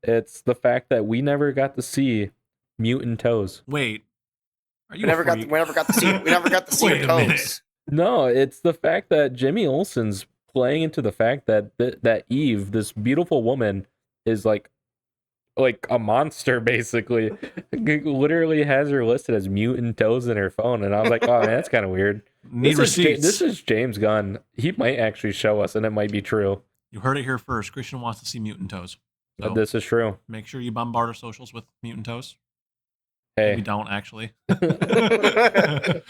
It's the fact that we never got to see mutant toes. Wait, are you We never got to see Wait a minute. toes. No, it's the fact that Jimmy Olsen's playing into the fact that that Eve, this beautiful woman, is like a monster basically. Literally has her listed as mutant toes in her phone, and I was like, oh man, that's kind of weird. Need receipts. This is James Gunn. He might actually show us, and it might be true. You heard it here first. Christian wants to see mutant toes. So But this is true. make sure you bombard our socials with mutant toes. Hey, Maybe don't actually.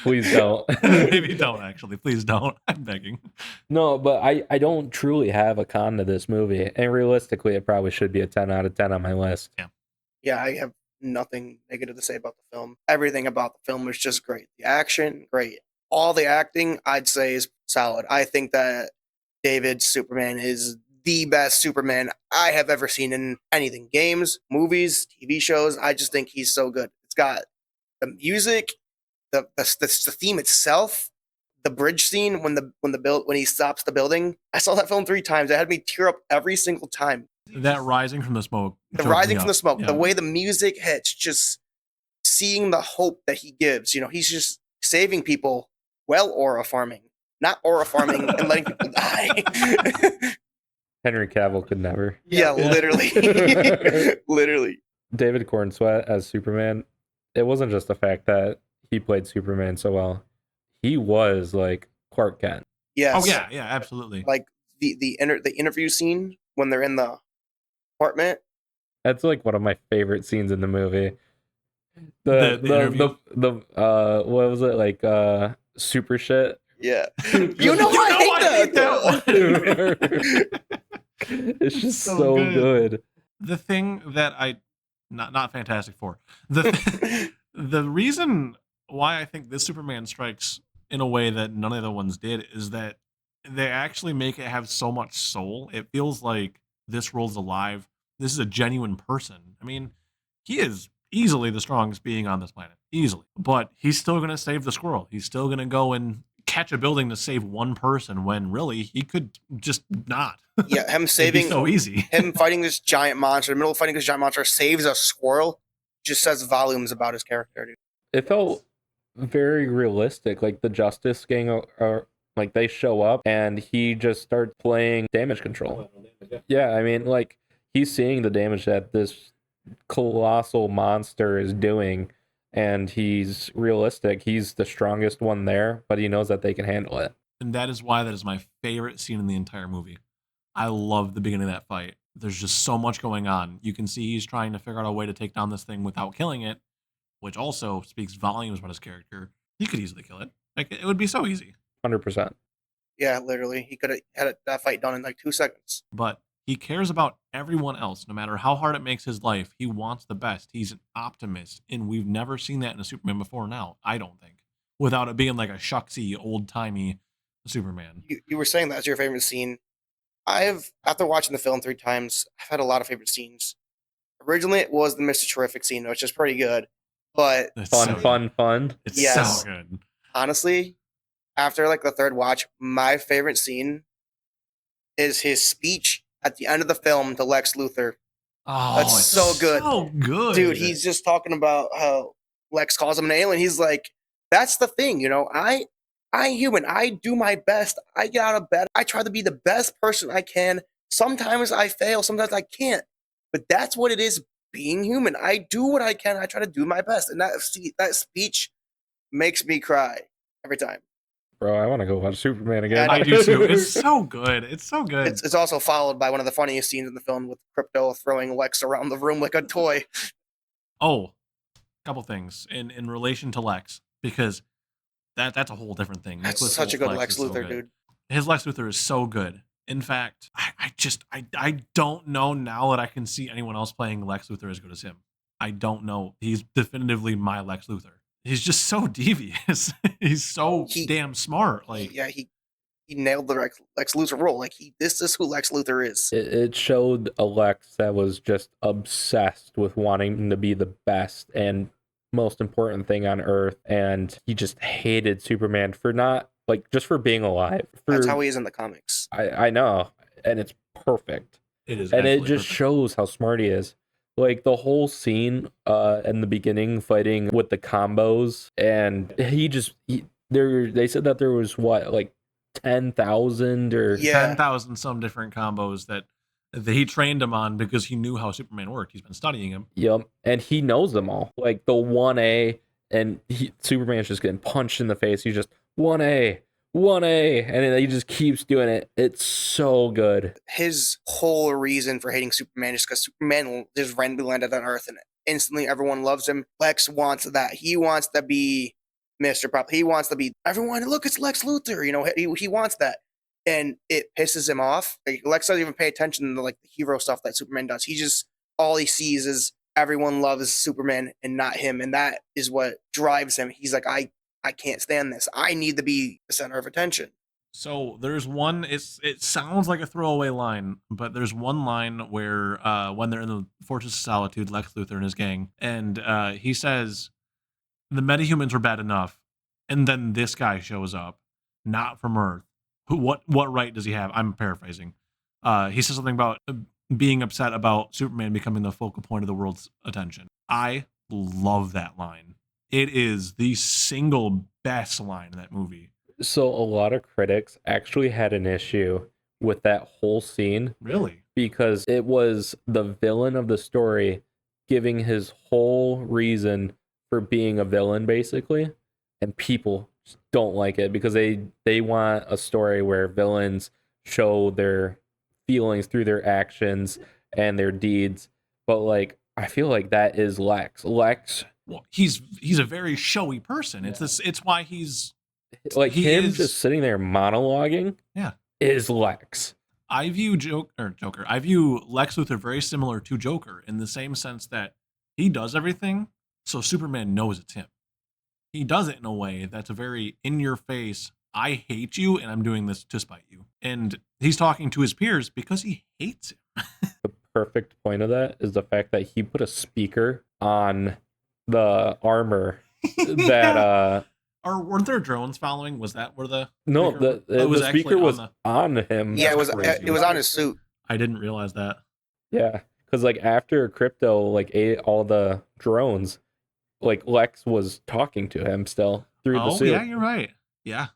please don't. Maybe don't actually. Please don't. I'm begging. No, but I don't truly have a con to this movie, and realistically, it probably should be a 10 out of 10 on my list. Yeah, I have nothing negative to say about the film. Everything about the film was just great. The action, great. All the acting, I'd say, is solid. I think that David's Superman is the best Superman I have ever seen in anything. Games, movies, TV shows. I just think he's so good. It's got the music, the theme itself, the bridge scene when he stops the building. I saw that film 3 times. It had me tear up every single time. That rising from the smoke. The choked rising me from up. the smoke, Yeah. the way the music hits, just seeing the hope that he gives. You know, he's just saving people while aura farming, not aura farming and letting people die. Henry Cavill could never. Yeah, literally. Literally. David Cornsweet as Superman, it wasn't just the fact that he played Superman so well. He was like Clark Kent. Yes. Oh yeah, yeah, absolutely. Like the interview scene when they're in the apartment. That's like one of my favorite scenes in the movie. The interview? What was it, like super shit? Yeah. You know I hate that one. It's just So so good. good. The thing that I not Fantastic Four. The reason why I think this Superman strikes in a way that none of the other ones did is that they actually make it have so much soul. It feels like this world's alive. This is a genuine person. I mean, he is easily the strongest being on this planet. Easily. But he's still going to save the squirrel. He's still going to go and catch a building to save one person when really he could just not. Yeah, him It'd be saving so easy. him fighting this giant monster, in the middle of fighting this giant monster, saves a squirrel, just says volumes about his character, dude. It felt very realistic. Like the Justice Gang are like they show up and he just starts playing damage control. Yeah, I mean, like he's seeing the damage that this colossal monster is doing, and he's realistic. He's the strongest one there, but he knows that they can handle it. And that is why that is my favorite scene in the entire movie. I love the beginning of that fight. There's just so much going on. You can see he's trying to figure out a way to take down this thing without killing it, which also speaks volumes about his character. He could easily kill it. Like, it would be so easy. 100%. Yeah, literally. He could have had that fight done in like 2 seconds. But he cares about everyone else, no matter how hard it makes his life. He wants the best. He's an optimist, and we've never seen that in a Superman before now, I don't think, without it being like a shucksy, old-timey Superman. You were saying that's your favorite scene. After watching the film 3 times, I've had a lot of favorite scenes. Originally, it was the Mr. Terrific scene, which is pretty good. But It's Fun, so good. fun. It's Yes. so good. honestly, after like the 3rd watch, my favorite scene is his speech at the end of the film to Lex Luthor. Oh, That's it's so good. So good. Dude, he's just talking about how Lex calls him an alien. He's like, that's the thing, you know, I human, I do my best. I get out of bed. I try to be the best person I can. Sometimes I fail, sometimes I can't. But that's what it is being human. I do what I can. I try to do my best. And that speech makes me cry every time. Bro, I want to go watch Superman again. I do too. It's so good. It's so good. It's also followed by one of the funniest scenes in the film with Crypto throwing Lex around the room like a toy. Oh, couple things in relation to Lex, because that's a whole different thing. That's Nicholas such a good Holt's Lex is so Luthor, good. dude. His Lex Luthor is so good. In fact, I don't know now that I can see anyone else playing Lex Luthor as good as him. I don't know. He's definitively my Lex Luthor. He's just so devious. He's so damn smart. Like, Yeah, he he nailed the Lex Luthor role. Like this is who Lex Luthor is. It showed a Lex that was just obsessed with wanting to be the best and most important thing on Earth, and he just hated Superman for not like just for being alive. That's how he is in the comics. I know, and it's perfect. It is, and it absolutely just perfect. shows how smart he is. Like the whole scene in the beginning fighting with the combos, and they said that there was what, like 10,000 or Yeah. 10,000 some different combos that he trained him on because he knew how Superman worked. He's been studying him. Yep, and he knows them all. Like the 1A, and Superman's just getting punched in the face. He's just 1A, 1A, and then he just keeps doing it. It's so good. His whole reason for hating Superman is because Superman just randomly landed on Earth and instantly everyone loves him. Lex wants that. He wants to be Mr. Prop. He wants to be everyone. Look, it's Lex Luthor. You know, he wants that, and it pisses him off. Like, Lex doesn't even pay attention to like the hero stuff that Superman does. He just all he sees is everyone loves Superman and not him, and that is what drives him. He's like, I can't stand this. I need to be the center of attention. So there's one. It sounds like a throwaway line, but there's one line where when they're in the Fortress of Solitude, Lex Luthor and his gang, and he says the metahumans were bad enough, and then this guy shows up, not from Earth. What right does he have? I'm paraphrasing. He says something about being upset about Superman becoming the focal point of the world's attention. I love that line. It is the single best line in that movie. So a lot of critics actually had an issue with that whole scene. Really? Because it was the villain of the story giving his whole reason for being a villain, basically, and people just don't like it because they want a story where villains show their feelings through their actions and their deeds. But like, I feel like that is Lex. Well, he's a very showy person. It's this. It's why he's like just sitting there monologuing. Yeah, is Lex. I view Joker. I view Lex Luthor very similar to Joker in the same sense that he does everything, so Superman knows it's him. He does it in a way that's a very in your face. I hate you, and I'm doing this to spite you. And he's talking to his peers because he hates him. The perfect point of that is the fact that he put a speaker on the armor that or weren't there drones following? Was that where the no speaker the speaker was on him? Yeah, it was on his suit. I didn't realize that. Yeah, because like after Crypto like ate all the drones, like Lex was talking to him still through the suit. Oh yeah, you're right. Yeah,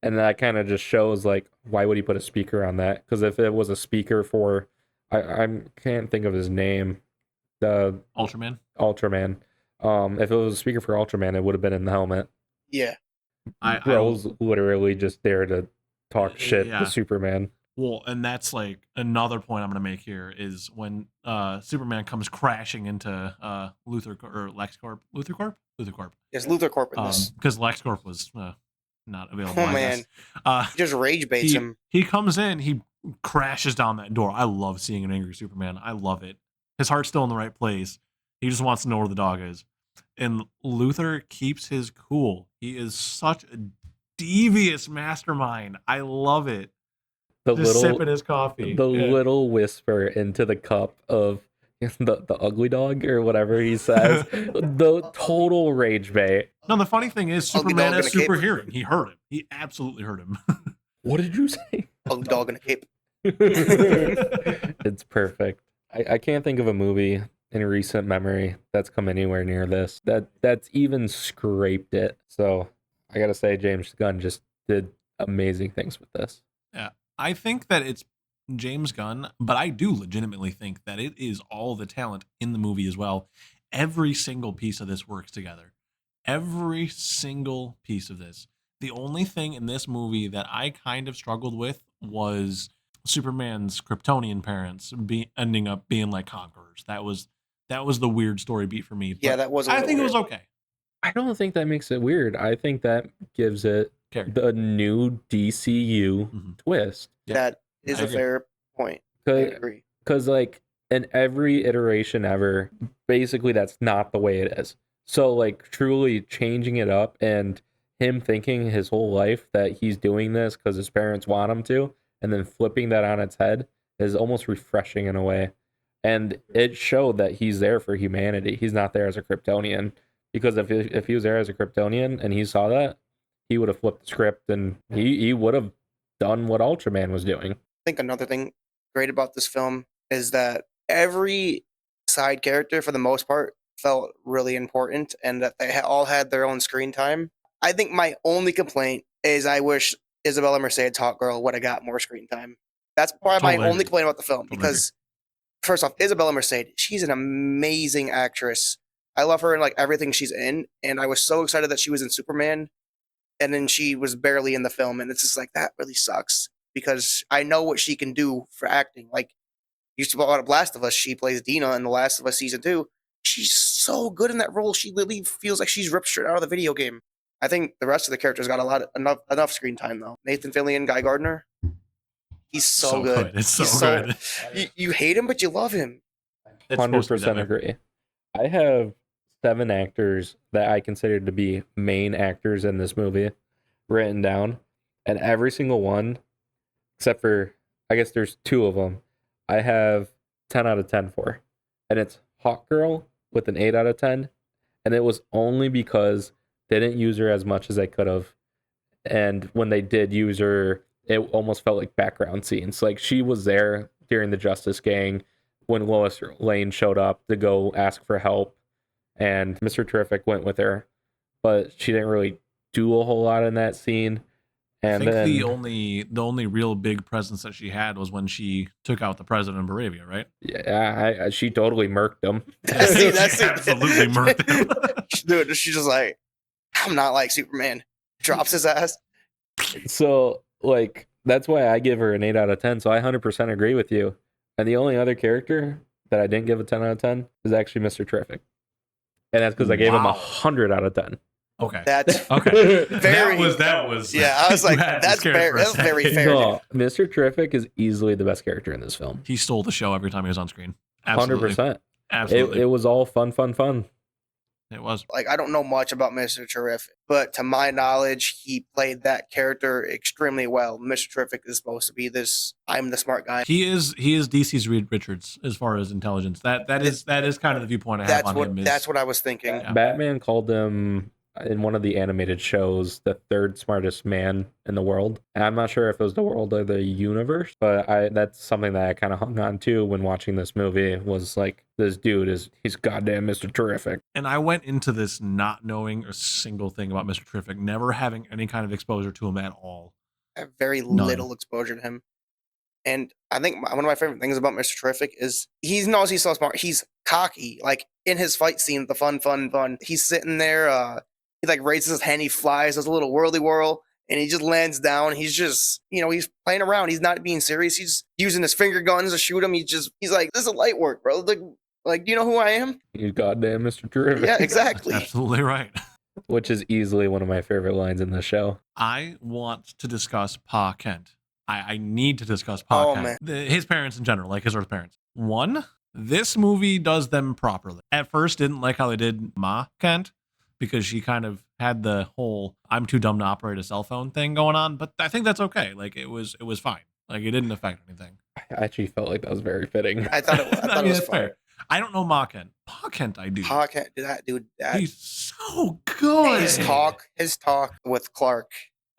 and that kind of just shows like why would he put a speaker on that? Because if it was a speaker for I can't think of his name, the Ultraman. If it was a speaker for Ultraman, it would have been in the helmet. Yeah. Bro was literally just there to talk shit to Superman. Well, and that's like another point I'm going to make here is when Superman comes crashing into Luthor or LexCorp. Luthor Corp. Yes, Luthor Corp in this. Because LexCorp was not available. Oh, man. He just rage baits him. He comes in, he crashes down that door. I love seeing an angry Superman. I love it. His heart's still in the right place. He just wants to know where the dog is. And Luthor keeps his cool. He is such a devious mastermind. I love it. Just sipping his coffee. The little whisper into the cup of the ugly dog or whatever he says. The total rage bait. No, the funny thing is Superman has super hearing. He heard him. He absolutely heard him. What did you say? Ugly dog in a cape. It's perfect. I can't think of a movie in recent memory that's come anywhere near this. That's even scraped it. So I gotta say James Gunn just did amazing things with this. Yeah. I think that it's James Gunn, but I do legitimately think that it is all the talent in the movie as well. Every single piece of this works together. Every single piece of this. The only thing in this movie that I kind of struggled with was Superman's Kryptonian parents ending up being like conquerors. That was the weird story beat for me. But yeah, that was. I think it was okay. I don't think that makes it weird. I think that gives it the new DCU twist. That is a fair point. I agree. Because like in every iteration ever, basically that's not the way it is. So like truly changing it up and him thinking his whole life that he's doing this because his parents want him to, and then flipping that on its head is almost refreshing in a way. And it showed that he's there for humanity. He's not there as a Kryptonian. Because if he was there as a Kryptonian and he saw that, he would have flipped the script and he would have done what Ultraman was doing. I think another thing great about this film is that every side character, for the most part, felt really important and that they all had their own screen time. I think my only complaint is I wish Isabella Merced Talk Girl would have got more screen time. That's probably my only complaint about the film because, first off, Isabella Merced, she's an amazing actress. I love her in like everything she's in, and I was so excited that she was in Superman, and then she was barely in the film, and it's just like that really sucks because I know what she can do for acting. Like used to about Last of Us, she plays Dina in The Last of Us season 2. She's so good in that role. She literally feels like she's ripped straight out of the video game. I think the rest of the characters got enough screen time though. Nathan Fillion, Guy Gardner, he's so good. It's so good. You hate him, but you love him. 100% agree. I have 7 actors that I consider to be main actors in this movie written down, and every single one, except for I guess there's 2 of them, I have 10 out of 10 for, and it's Hawk Girl with an 8 out of 10, and it was only because they didn't use her as much as they could have, and when they did use her, it almost felt like background scenes. Like she was there during the Justice Gang when Lois Lane showed up to go ask for help, and Mr. Terrific went with her, but she didn't really do a whole lot in that scene. And I think then the only real big presence that she had was when she took out the president of Moravia, right? yeah, she totally murked him. She absolutely murked him. Dude, she's just like, I'm not like Superman. Drops his ass. So, like, that's why I give her an 8 out of 10. So I 100% agree with you. And the only other character that I didn't give a 10 out of 10 is actually Mr. Terrific. And that's because I gave him 100 out of 10. Okay. That's okay. Very, that was. Yeah, I was like, that's very fair. No, Mr. Terrific is easily the best character in this film. He stole the show every time he was on screen. Absolutely. 100%. Absolutely. It was all fun. It was. Like, I don't know much about Mr. Terrific, but to my knowledge, he played that character extremely well. Mr. Terrific is supposed to be this, I'm the smart guy. He is DC's Reed Richards as far as intelligence. That is kind of the viewpoint I have on him. That's what I was thinking. Yeah. Batman called him in one of the animated shows the 3rd smartest man in the world. And I'm not sure if it was the world or the universe, but that's something that I kind of hung on to when watching this movie, was like, this dude he's goddamn Mr. Terrific. And I went into this not knowing a single thing about Mr. Terrific, never having any kind of exposure to him at all. I have very little exposure to him. And I think one of my favorite things about Mr. Terrific is he knows he's so smart. He's cocky. Like in his fight scene, the fun. He's sitting there, he like raises his hand, he flies, does a little whirly whirl, and he just lands down. He's just, he's playing around. He's not being serious. He's using his finger guns to shoot him. He's like, this is light work, bro. Like, do you know who I am? You goddamn Mr. Terrific. Yeah, exactly. That's absolutely right. Which is easily one of my favorite lines in the show. I want to discuss Pa Kent. I need to discuss Pa Kent. His parents in general, like his Earth parents. One, this movie does them properly. At first, didn't like how they did Ma Kent, because she kind of had the whole I'm too dumb to operate a cell phone thing going on, but I think that's okay. Like it was fine. Like it didn't affect anything. I actually felt like that was very fitting. I thought it was fair. I don't know Ma Kent. Pa Kent I do. Pa Kent, that dude. He's so good. His talk with Clark.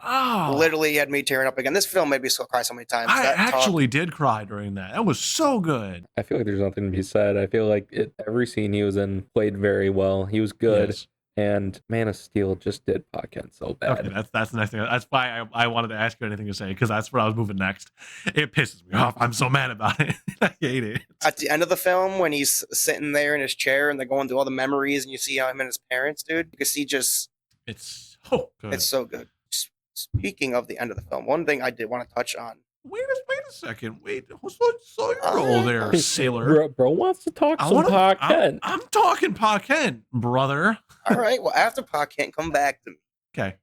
Oh, literally had me tearing up again. This film made me cry so many times. I actually did cry during that. That was so good. I feel like there's nothing to be said. I feel like every scene he was in played very well. He was good. Yes. And Man of Steel just did Pa Kent so bad. Okay, that's the next thing. That's why I wanted to ask you anything to say, because that's where I was moving next. It pisses me off. I'm so mad about it. I hate it. At the end of the film, when he's sitting there in his chair and they're going through all the memories, and you see him and his parents, dude, you can see it's so good. It's so good. Speaking of the end of the film, one thing I did want to touch on. Wait a second. Saw your role there, sailor. Bro wants to talk some Pa Kent. I'm talking Pa Kent, brother. All right. Well, after Pa Kent, come back to me. Okay.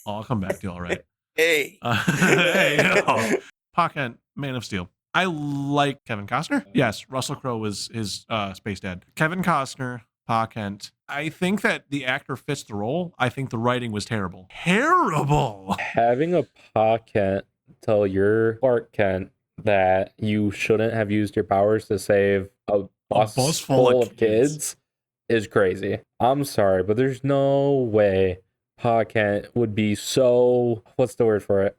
I'll come back to you, all right. Hey. Pa Kent, Man of Steel. I like Kevin Costner. Yes, Russell Crowe was his space dad. Kevin Costner, Pa Kent. I think that the actor fits the role. I think the writing was terrible. Terrible. Having a Pa Kent tell your Clark Kent that you shouldn't have used your powers to save a bus full of kids is crazy. I'm sorry, but there's no way Pa Kent would be so, what's the word for it?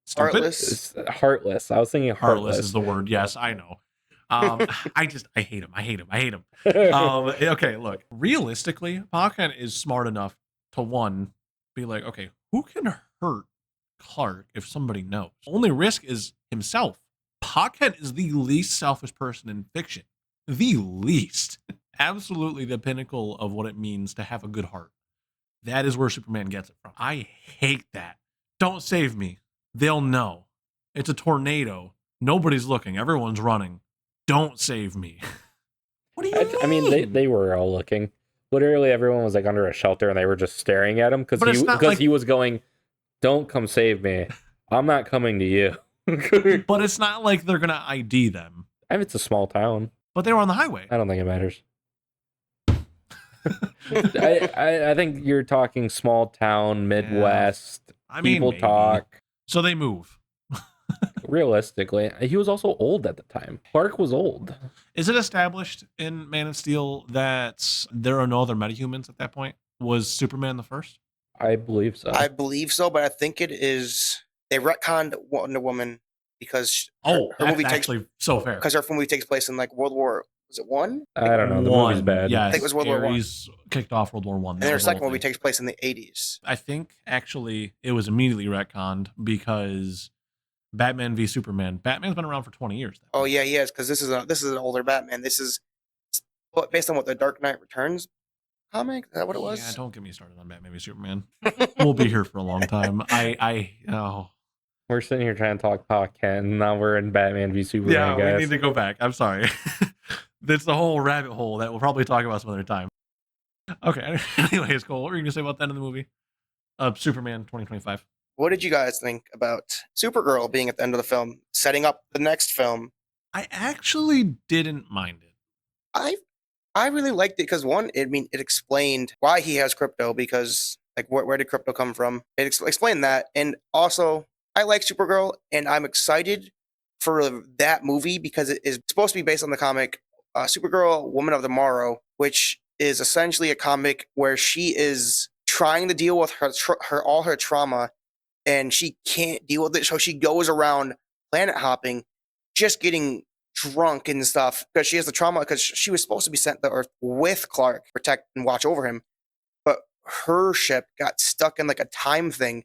Stupid? Heartless. I was thinking Heartless is the word. Yes, I know. I hate him. Okay, look, realistically, Pa Kent is smart enough to one, be like, okay, who can hurt Clark if somebody knows? Only risk is himself. Pa Kent is the least selfish person in fiction. The least. Absolutely the pinnacle of what it means to have a good heart. That is where Superman gets it from. I hate that. Don't save me. They'll know. It's a tornado. Nobody's looking. Everyone's running. Don't save me. What do you mean? I mean, they were all looking. Literally, everyone was like under a shelter and they were just staring at him because he was going, "Don't come save me. I'm not coming to you." But it's not like they're gonna ID them. I mean, it's a small town. But they were on the highway. I don't think it matters. I think you're talking small town, Midwest. Yeah. I mean, people maybe. talk. So they move. Realistically, he was also old at the time. Clark was old. Is it established in Man of Steel that there are no other metahumans at that point? Was Superman the first? I believe so. I believe so, but I think it is. They retconned Wonder Woman because her movie actually so fair. Because her movie takes place in like World War. Was it one? I don't know. The movie's bad. Yeah, I think it was World War One. Kicked off World War One. And their second movie takes place in the 80s. I think actually it was immediately retconned because Batman v Superman. Batman's been around for 20 years. Oh yeah, he is, because this is an older Batman. This is based on what the Dark Knight Returns comic. Is that what it was? Yeah, don't get me started on Batman v Superman. We'll be here for a long time. We're sitting here trying to talk Pa Kent, and now we're in Batman v Superman. Yeah, guys. We need to go back. I'm sorry. That's the whole rabbit hole that we'll probably talk about some other time. Okay. Anyways, Cole, what were you going to say about the end of the movie? Superman 2025. What did you guys think about Supergirl being at the end of the film, setting up the next film? I actually didn't mind it. I really liked it because one, it explained why he has crypto, because like where did crypto come from? It explained that, and also I like Supergirl, and I'm excited for that movie because it is supposed to be based on the comic Supergirl, Woman of Tomorrow, which is essentially a comic where she is trying to deal with all her trauma, and she can't deal with it, so she goes around planet hopping, just getting drunk and stuff because she has the trauma, because she was supposed to be sent to Earth with Clark, protect and watch over him, but her ship got stuck in like a time thing,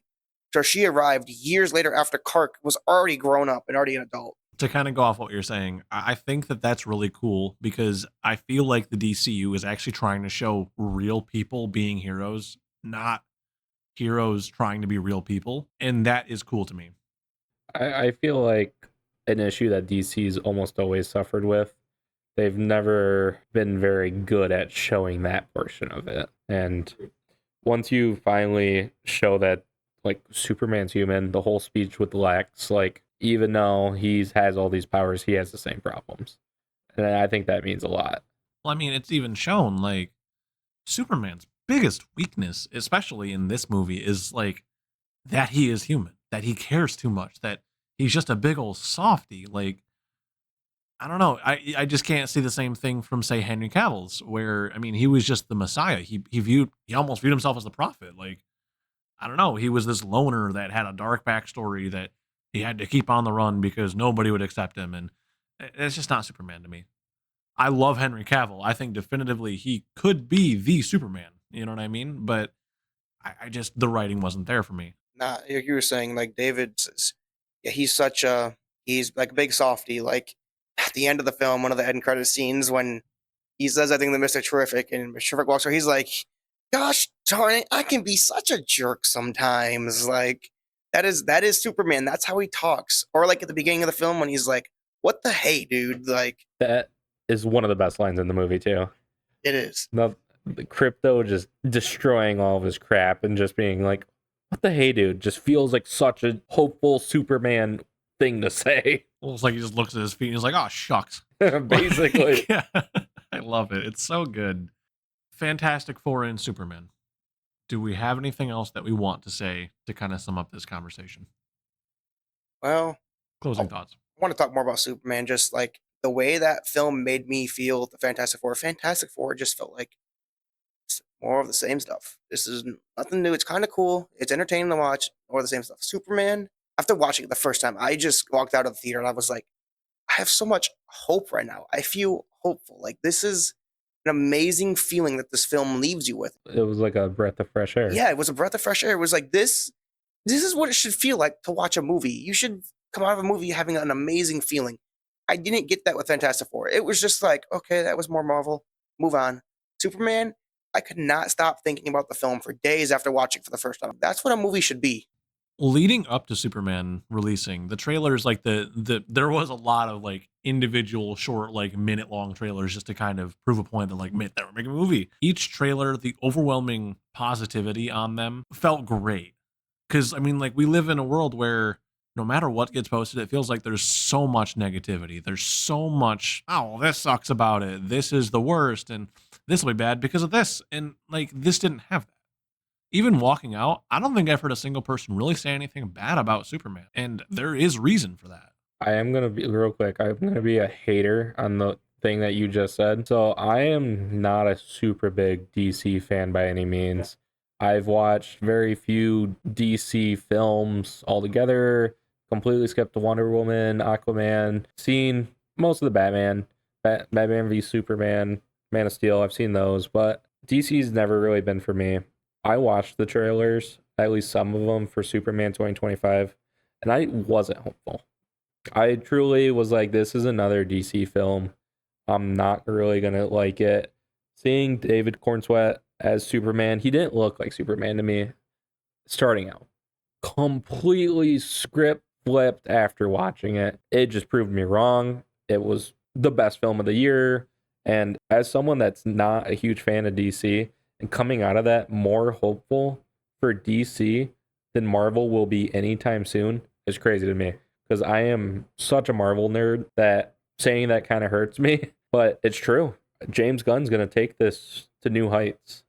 so she arrived years later after Clark was already grown up and already an adult. To kind of go off what you're saying, I think that that's really cool because I feel like the DCU is actually trying to show real people being heroes, not heroes trying to be real people, and that is cool to me. I feel like an issue that DC's almost always suffered with, they've never been very good at showing that portion of it. And once you finally show that like Superman's human, the whole speech with Lex, like even though he has all these powers, he has the same problems. And I think that means a lot. Well, I mean, it's even shown like Superman's biggest weakness, especially in this movie, is like that he is human, that he cares too much, that he's just a big old softy. Like, I don't know. I just can't see the same thing from, say, Henry Cavill's, where, I mean, he was just the Messiah. He almost viewed himself as the prophet. Like, I don't know. He was this loner that had a dark backstory that he had to keep on the run because nobody would accept him. And it's just not Superman to me. I love Henry Cavill. I think definitively he could be the Superman. You know what I mean? But I just, the writing wasn't there for me. Nah, you were saying like he's like a big softy. Like at the end of the film, one of the end credit scenes when he says, I think, the Mr. Terrific, and Mr. Terrific walks over, he's like, gosh darn it, I can be such a jerk sometimes. Like that is Superman. That's how he talks. Or like at the beginning of the film when he's like, what the hey, dude? Like that is one of the best lines in the movie too. It is. The Crypto just destroying all of his crap and just being like, what the hey, dude? Just feels like such a hopeful Superman thing to say. Well, it's like he just looks at his feet and he's like, oh, shucks. Basically. Yeah. I love it. It's so good. Fantastic Four and Superman. Do we have anything else that we want to say to kind of sum up this conversation? Well, Closing I thoughts. want to talk more about Superman. Just like the way that film made me feel, the Fantastic Four. Fantastic Four just felt like more of the same stuff. This is nothing new. It's kind of cool. It's entertaining to watch. More of the same stuff. Superman. After watching it the first time, I just walked out of the theater and I was like, I have so much hope right now. I feel hopeful. Like this is an amazing feeling that this film leaves you with. It was like a breath of fresh air. Yeah, it was a breath of fresh air. It was like this. This is what it should feel like to watch a movie. You should come out of a movie having an amazing feeling. I didn't get that with Fantastic Four. It was just like, okay, that was more Marvel. Move on. Superman, I could not stop thinking about the film for days after watching for the first time. That's what a movie should be. Leading up to Superman releasing, the trailers, like there was a lot of like individual short, like minute long trailers just to kind of prove a point that like, man, they were making a movie. Each trailer, the overwhelming positivity on them felt great. Cause I mean, like we live in a world where no matter what gets posted, it feels like there's so much negativity. There's so much, oh, this sucks about it. This is the worst. And this will be bad because of this. And like this didn't have that. Even walking out, I don't think I've heard a single person really say anything bad about Superman. And there is reason for that. I am going to be real quick. I'm going to be a hater on the thing that you just said. So I am not a super big DC fan by any means. I've watched very few DC films altogether, completely skipped the Wonder Woman, Aquaman, seen most of the Batman v Superman, Man of Steel. I've seen those, but DC's never really been for me. I watched the trailers, at least some of them, for Superman 2025, and I wasn't hopeful. I truly was like, this is another DC film. I'm not really going to like it. Seeing David Cornsweet as Superman, he didn't look like Superman to me starting out. Completely script flipped after watching it. It just proved me wrong. It was the best film of the year. And as someone that's not a huge fan of DC, and coming out of that more hopeful for DC than Marvel will be anytime soon is crazy to me. Because I am such a Marvel nerd that saying that kind of hurts me. But it's true. James Gunn's going to take this to new heights.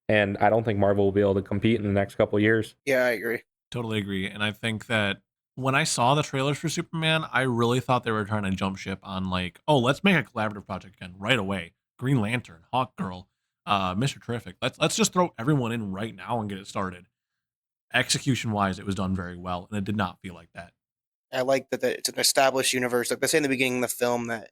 And I don't think Marvel will be able to compete in the next couple of years. Yeah, I agree. Totally agree. And I think that when I saw the trailers for Superman, I really thought they were trying to jump ship on like, oh, let's make a collaborative project again right away. Green Lantern, Hawkgirl, Mr. Terrific. Let's just throw everyone in right now and get it started. Execution wise, it was done very well, and it did not feel like that. I like that it's an established universe. Like they say in the beginning of the film that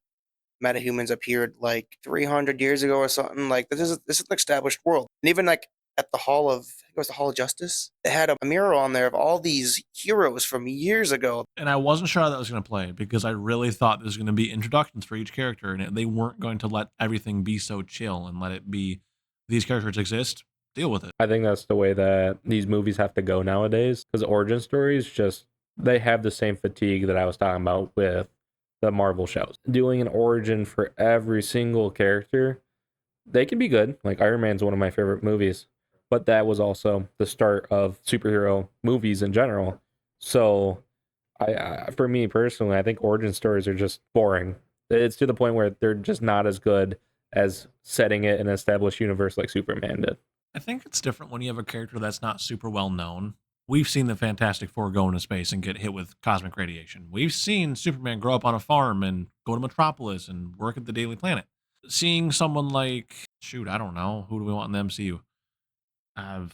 metahumans appeared like 300 years ago or something. Like this is an established world. And even like at the Hall of, I think it was the Hall of Justice, they had a mural on there of all these heroes from years ago. And I wasn't sure how that was going to play because I really thought there was going to be introductions for each character, and they weren't going to let everything be so chill and let it be these characters exist. Deal with it. I think that's the way that these movies have to go nowadays, because origin stories just, they have the same fatigue that I was talking about with the Marvel shows. Doing an origin for every single character, they can be good. Like Iron Man's one of my favorite movies, but that was also the start of superhero movies in general. So for me personally, I think origin stories are just boring. It's to the point where they're just not as good as setting it in an established universe like Superman did. I think it's different when you have a character that's not super well known. We've seen the Fantastic Four go into space and get hit with cosmic radiation. We've seen Superman grow up on a farm and go to Metropolis and work at the Daily Planet. Seeing someone like, shoot, I don't know, who do we want in the MCU?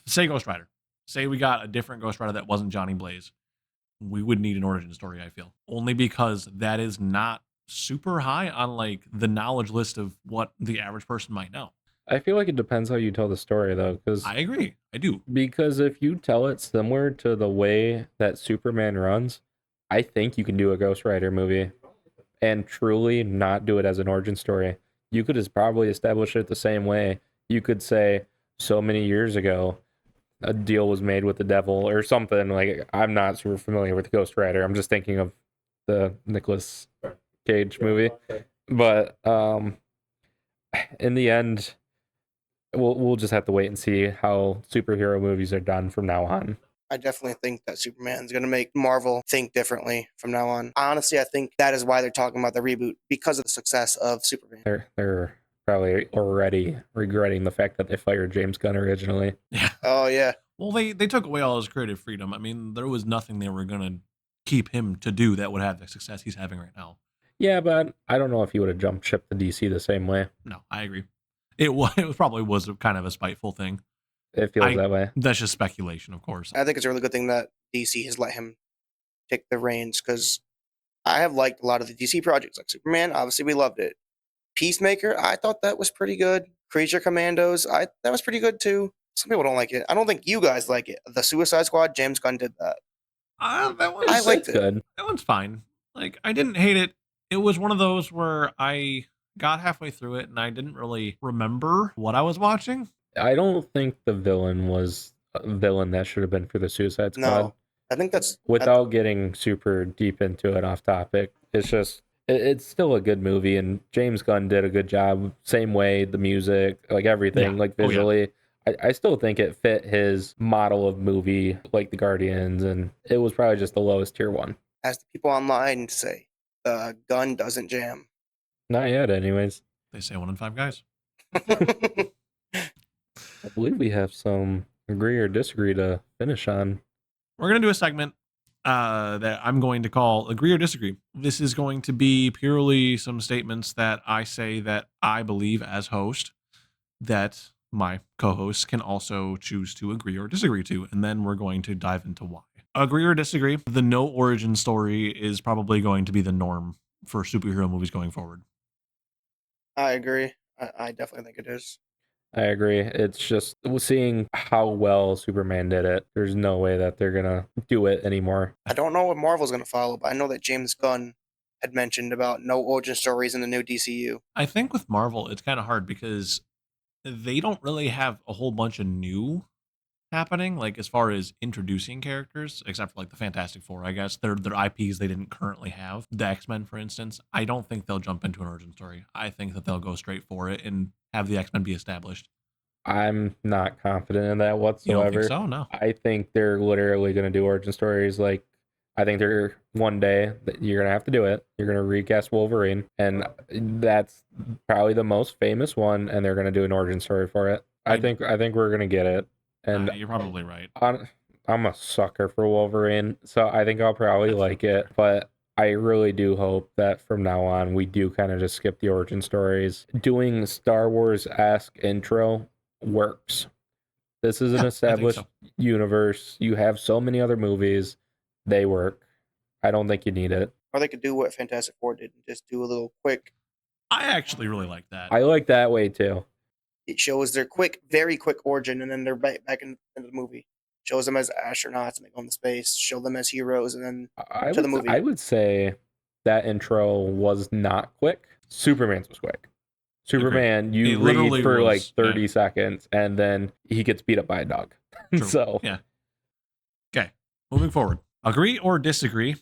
Say Ghost Rider. Say we got a different Ghost Rider that wasn't Johnny Blaze. We would need an origin story, I feel. Only because that is not super high on like the knowledge list of what the average person might know. I feel like it depends how you tell the story, though, because I agree. I do. Because if you tell it similar to the way that Superman runs, I think you can do a Ghost Rider movie and truly not do it as an origin story. You could just probably establish it the same way. You could say, so many years ago, a deal was made with the devil or something. Like, I'm not super familiar with Ghost Rider. I'm just thinking of the Nicolas Cage movie. But in the end, we'll just have to wait and see how superhero movies are done from now on. I definitely think that Superman's going to make Marvel think differently from now on. Honestly, I think that is why they're talking about the reboot, because of the success of Superman. They're probably already regretting the fact that they fired James Gunn originally. Yeah. Oh yeah. Well, they took away all his creative freedom. I mean, there was nothing they were gonna keep him to do that would have the success he's having right now. Yeah, but I don't know if he would have jumped ship to DC the same way. No, I agree. It probably was kind of a spiteful thing. It feels that way. That's just speculation, of course. I think it's a really good thing that DC has let him take the reins, because I have liked a lot of the DC projects, like Superman. Obviously, we loved it. Peacemaker, I thought that was pretty good. Creature Commandos, that was pretty good too. Some people don't like it. I don't think you guys like it. The Suicide Squad, James Gunn did that. That one's, I liked it. Good. That one's fine. Like, I didn't hate it. It was one of those where I got halfway through it and I didn't really remember what I was watching. I don't think the villain was a villain that should have been for the Suicide Squad. No, I think that's Without getting super deep into it off topic, it's just it's still a good movie, and James Gunn did a good job. Same way, the music, like everything, Yeah. like Oh, yeah. visually. I still think it fit his model of movie, like the Guardians, and it was probably just the lowest tier one. as the people online say, the gun doesn't jam. Not yet, anyways. They say 1 in 5 guys. I believe we have some agree or disagree to finish on. We're going to do a segment that I'm going to call Agree or Disagree. This is going to be purely some statements that I say that I believe as host that my co-hosts can also choose to agree or disagree to, and then we're going to dive into why. Agree or disagree, the no origin story is probably going to be the norm for superhero movies going forward. I agree. I definitely think it is. I agree. It's just seeing how well Superman did it. There's no way that they're gonna do it anymore. I don't know what Marvel's going to follow, but I know that James Gunn had mentioned about no origin stories in the new DCU. I think with Marvel, it's kind of hard because they don't really have a whole bunch of new happening, like as far as introducing characters, except for like the Fantastic Four, I guess. They're IPs they didn't currently have. The X-Men, for instance. I don't think they'll jump into an origin story. I think that they'll go straight for it and have the X-Men be established. I'm not confident in that You whatsoever. don't think so? No. I think they're literally gonna do origin stories. Like, I think they're one day that you're gonna have to do it. You're gonna recast Wolverine, and that's probably the most famous one, and they're gonna do an origin story for it. I think we're gonna get it. And You're probably right. I'm a sucker for Wolverine, so I think I'll probably like it. But I really do hope that from now on we do kind of just skip the origin stories. Doing Star Wars-esque intro works. This is an established universe. You have so many other movies. They work. I don't think you need it. Or they could do what Fantastic Four did and just do a little quick. I actually really like that. I like that way too. It shows their very quick origin, and then they're back into the movie. Shows them as astronauts and they go into space. Show them as heroes, and then to the movie. I would say that intro was not quick. Superman's was quick. Superman, you read for like 30 seconds, and then he gets beat up by a dog. So yeah. Okay, moving forward. Agree or disagree?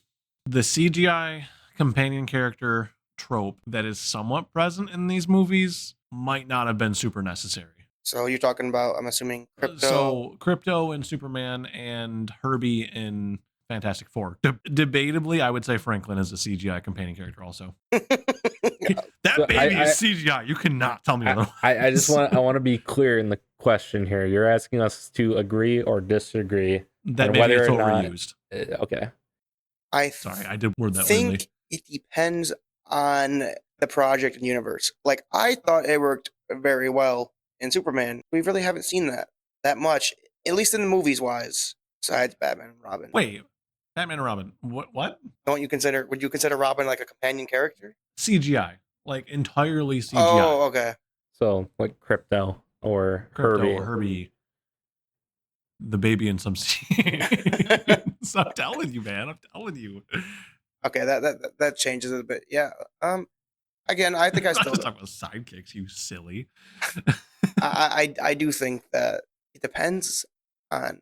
The CGI companion character trope that is somewhat present in these movies might not have been super necessary. So you're talking about, I'm assuming, Crypto. So Crypto in Superman and Herbie in Fantastic Four. Debatably, I would say Franklin is a CGI companion character also. That baby is CGI. You cannot tell me otherwise. I just want to be clear in the question here. You're asking us to agree or disagree that maybe whether it's or not, overused. Okay. Sorry, I did word that think weirdly. it depends on the project and universe. Like, I thought it worked very well in Superman. We really haven't seen that much, at least in the movies wise, besides Batman and Robin. Wait, Batman and Robin. What? Would you consider Robin like a companion character? CGI. Like entirely CGI. Oh, okay. So like Crypto or Herbie. The baby in some scene. So I'm telling you, man. I'm telling you. Okay, that changes it a bit. Yeah. Again, I think I still just talking about sidekicks, you silly. I do think that it depends on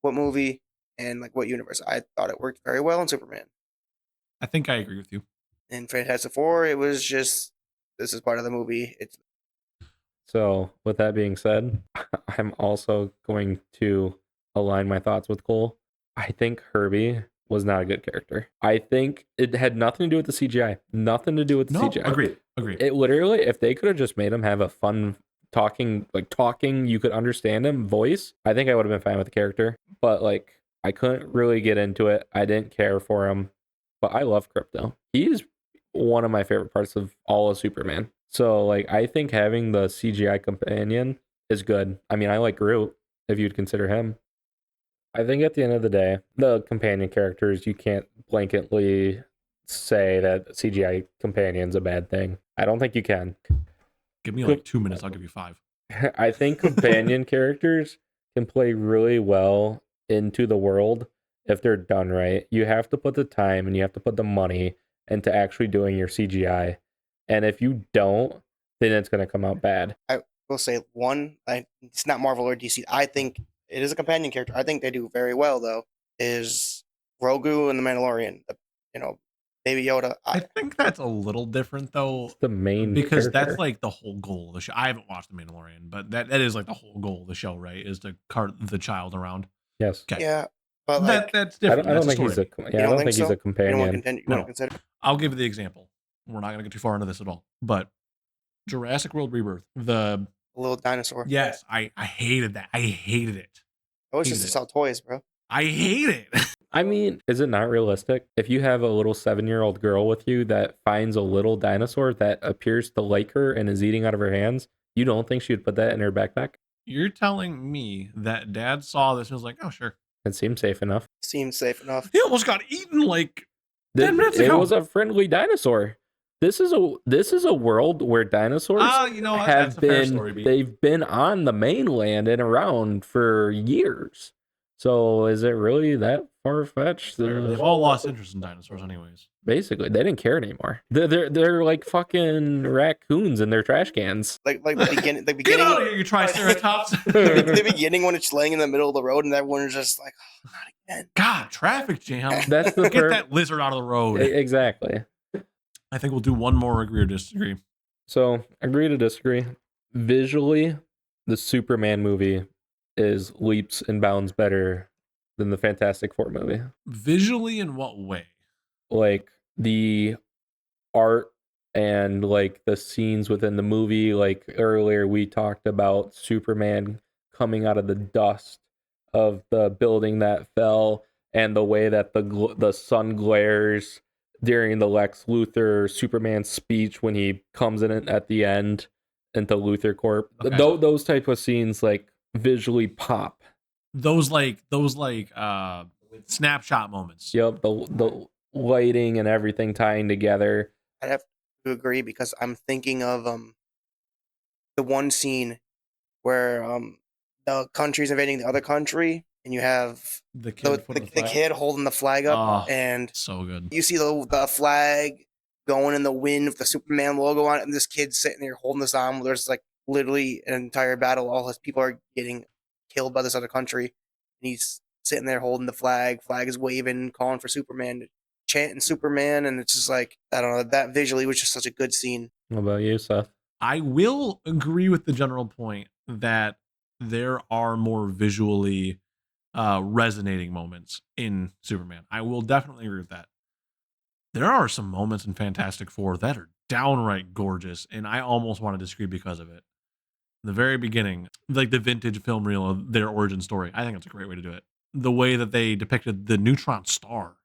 what movie and like what universe. I thought it worked very well in Superman. I think I agree with you. In Fantastic Four, it was just, this is part of the movie. So with that being said, I'm also going to align my thoughts with Khol. I think Herbie was not a good character. I think it had nothing to do with the CGI. Nothing to do with the CGI. Agreed. Agreed. It literally, if they could have just made him have a fun talking, you could understand him voice, I think I would have been fine with the character. But like, I couldn't really get into it. I didn't care for him. But I love Crypto. He's one of my favorite parts of all of Superman. So like, I think having the CGI companion is good. I mean, I like Groot, if you'd consider him. I think at the end of the day, the companion characters, you can't blanketly say that CGI companion's a bad thing. I don't think you can. Give me like 2 minutes. I'll give you 5. I think companion characters can play really well into the world if they're done right. You have to put the time and you have to put the money into actually doing your CGI. And if you don't, then it's going to come out bad. I will say it's not Marvel or DC. I think it is a companion character. I think they do very well though. Is Grogu and the Mandalorian? Baby Yoda. I think that's a little different though, It's the main because character. that's like the whole goal of the show. I haven't watched The Mandalorian, but that is like the whole goal of the show, right? Is to cart the child around. Yes. Okay. Yeah, but like, That's I different. don't That's think he's a you I don't don't think think he's so? a companion. You No. don't consider. I'll give you the example. We're not going to get too far into this at all. But Jurassic World Rebirth, A little dinosaur. yes, I hated that. I hated it. It was just to sell toys, bro. I hate it. I mean, is it not realistic? If you have a little 7-year-old girl with you that finds a little dinosaur that appears to like her and is eating out of her hands, you don't think she would put that in her backpack? You're telling me that dad saw this and was like, oh, sure. It seems safe enough. Seems safe enough. He almost got eaten like 10 minutes It ago. was a friendly dinosaur. This is a world where dinosaurs You know what? have That's a fair been story, B. they've been on the mainland and around for years. So is it really that far fetched? They've all lost interest in dinosaurs, anyways. Basically, they didn't care anymore. They're like fucking raccoons in their trash cans. Like the beginning. The Get beginning. out of here, you triceratops. The beginning when it's laying in the middle of the road and everyone is just like, oh, not again. God, traffic jam. That's the Get that lizard out of the road. Exactly. I think we'll do one more agree or disagree. So, agree to disagree. Visually, the Superman movie is leaps and bounds better than the Fantastic Four movie. Visually, in what way? Like the art and like the scenes within the movie. Like earlier, we talked about Superman coming out of the dust of the building that fell, and the way that the sun glares during the Lex Luthor Superman speech when he comes in at the end into Luthor Corp. Okay. Those type of scenes like visually pop. Those snapshot moments. Yep, the lighting and everything tying together. I'd have to agree because I'm thinking of the one scene where the country's invading the other country and you have The kid, the kid holding the flag up Oh, and so good. you see the flag going in the wind with the Superman logo on it, and this kid's sitting there holding this on. There's like literally an entire battle. All his people are getting killed by this other country, and he's sitting there holding the flag. Flag is waving, calling for Superman, chanting Superman, and it's just like, I don't know. That visually was just such a good scene. What about you, Seth? I will agree with the general point that there are more visually resonating moments in Superman. I will definitely agree with that. There are some moments in Fantastic Four that are downright gorgeous, and I almost want to disagree because of it. In the very beginning, like the vintage film reel of their origin story, I think that's a great way to do it. The way that they depicted the neutron star,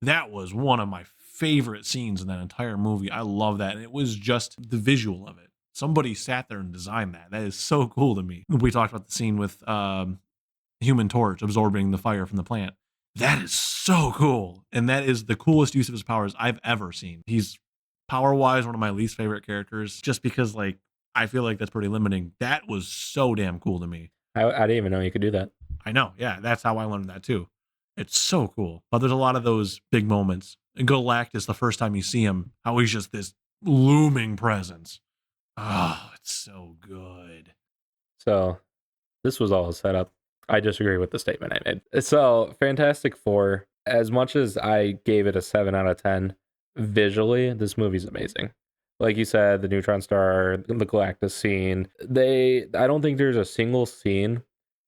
that was one of my favorite scenes in that entire movie. I love that, and it was just the visual of it. Somebody sat there and designed that. That is so cool to me. We talked about the scene with Human Torch absorbing the fire from the plant. That is so cool. And that is the coolest use of his powers I've ever seen. He's power-wise one of my least favorite characters just because like I feel like that's pretty limiting. That was so damn cool to me. I didn't even know you could do that. I know. Yeah, that's how I learned that too. It's so cool. But there's a lot of those big moments. And Galactus, the first time you see him, how he's just this looming presence. Oh, it's so good. So this was all a setup. I disagree with the statement I made. So Fantastic Four, as much as I gave it a 7 out of 10, visually, this movie's amazing. Like you said, the neutron star, the Galactus scene, I don't think there's a single scene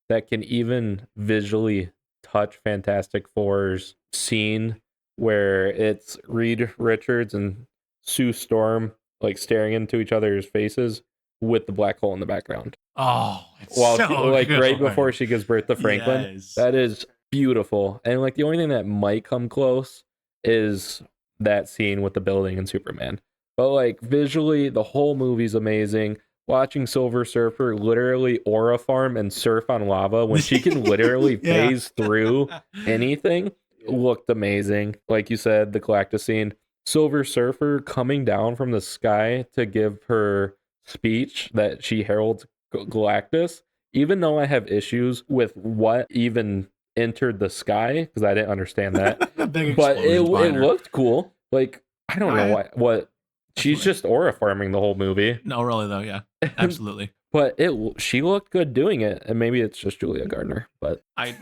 that can even visually touch Fantastic Four's scene where it's Reed Richards and Sue Storm like staring into each other's faces with the black hole in the background. Oh, it's While so she, like good. right before she gives birth to Franklin. Yes. That is beautiful. And like the only thing that might come close is that scene with the building and Superman. But like visually, the whole movie's amazing. Watching Silver Surfer literally aura farm and surf on lava when she can literally Yeah. phase through anything looked amazing. Like you said, the Galactus scene. Silver Surfer coming down from the sky to give her speech that she heralds Galactus. Even though I have issues with what even entered the sky, because I didn't understand that. Big But it explosions behind her. looked cool. Like, I don't know what she's Definitely. just aura farming the whole movie. No, really though, yeah, absolutely. But she looked good doing it, and maybe it's just Julia Gardner. But I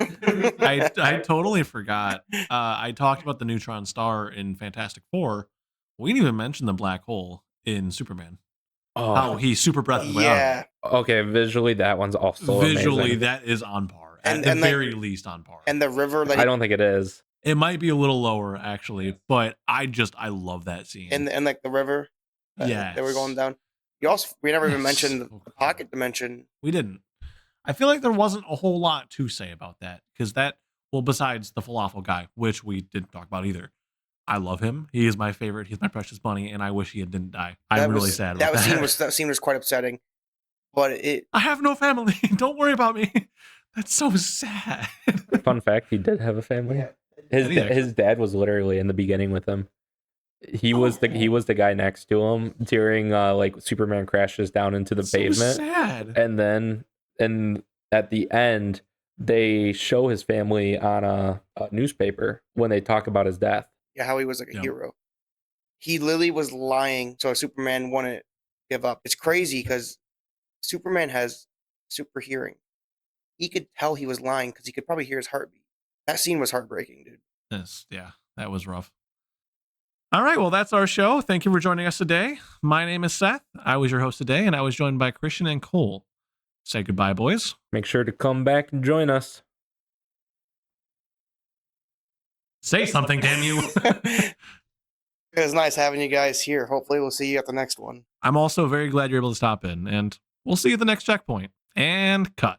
totally forgot. I talked about the neutron star in Fantastic Four. We didn't even mention the black hole in Superman. How he super breath his way out of Yeah. it. Okay, visually that one's also Visually, amazing. that is on par. And- At and, the like- very least on par. And the river that I don't think it is. It might be a little lower actually, but I love that scene. and like the river Yes. that we're going down. We never even Yes. mentioned the So cool. pocket dimension. We didn't. I feel like there wasn't a whole lot to say about that because besides the falafel guy, which we didn't talk about either. I love him. He is my favorite. He's my precious bunny, and I wish he didn't die. I'm really sad about that. That scene was quite upsetting. But I have no family. Don't worry about me. That's so sad. Fun fact: he did have a family. His dad was literally in the beginning with him. He was the guy next to him during like Superman crashes down into the pavement. So sad. And then at the end they show his family on a newspaper when they talk about his death. Yeah, how he was like a Yeah. hero. He literally was lying, so Superman wouldn't give up. It's crazy because Superman has super hearing. He could tell he was lying because he could probably hear his heartbeat. That scene was heartbreaking, dude. Yeah, that was rough. All right, well, that's our show. Thank you for joining us today. My name is Seth. I was your host today, and I was joined by Christian and Khol. Say goodbye, boys. Make sure to come back and join us. Say something, damn you. It was nice having you guys here. Hopefully we'll see you at the next one. I'm also very glad you're able to stop in, and we'll see you at the next checkpoint. And cut.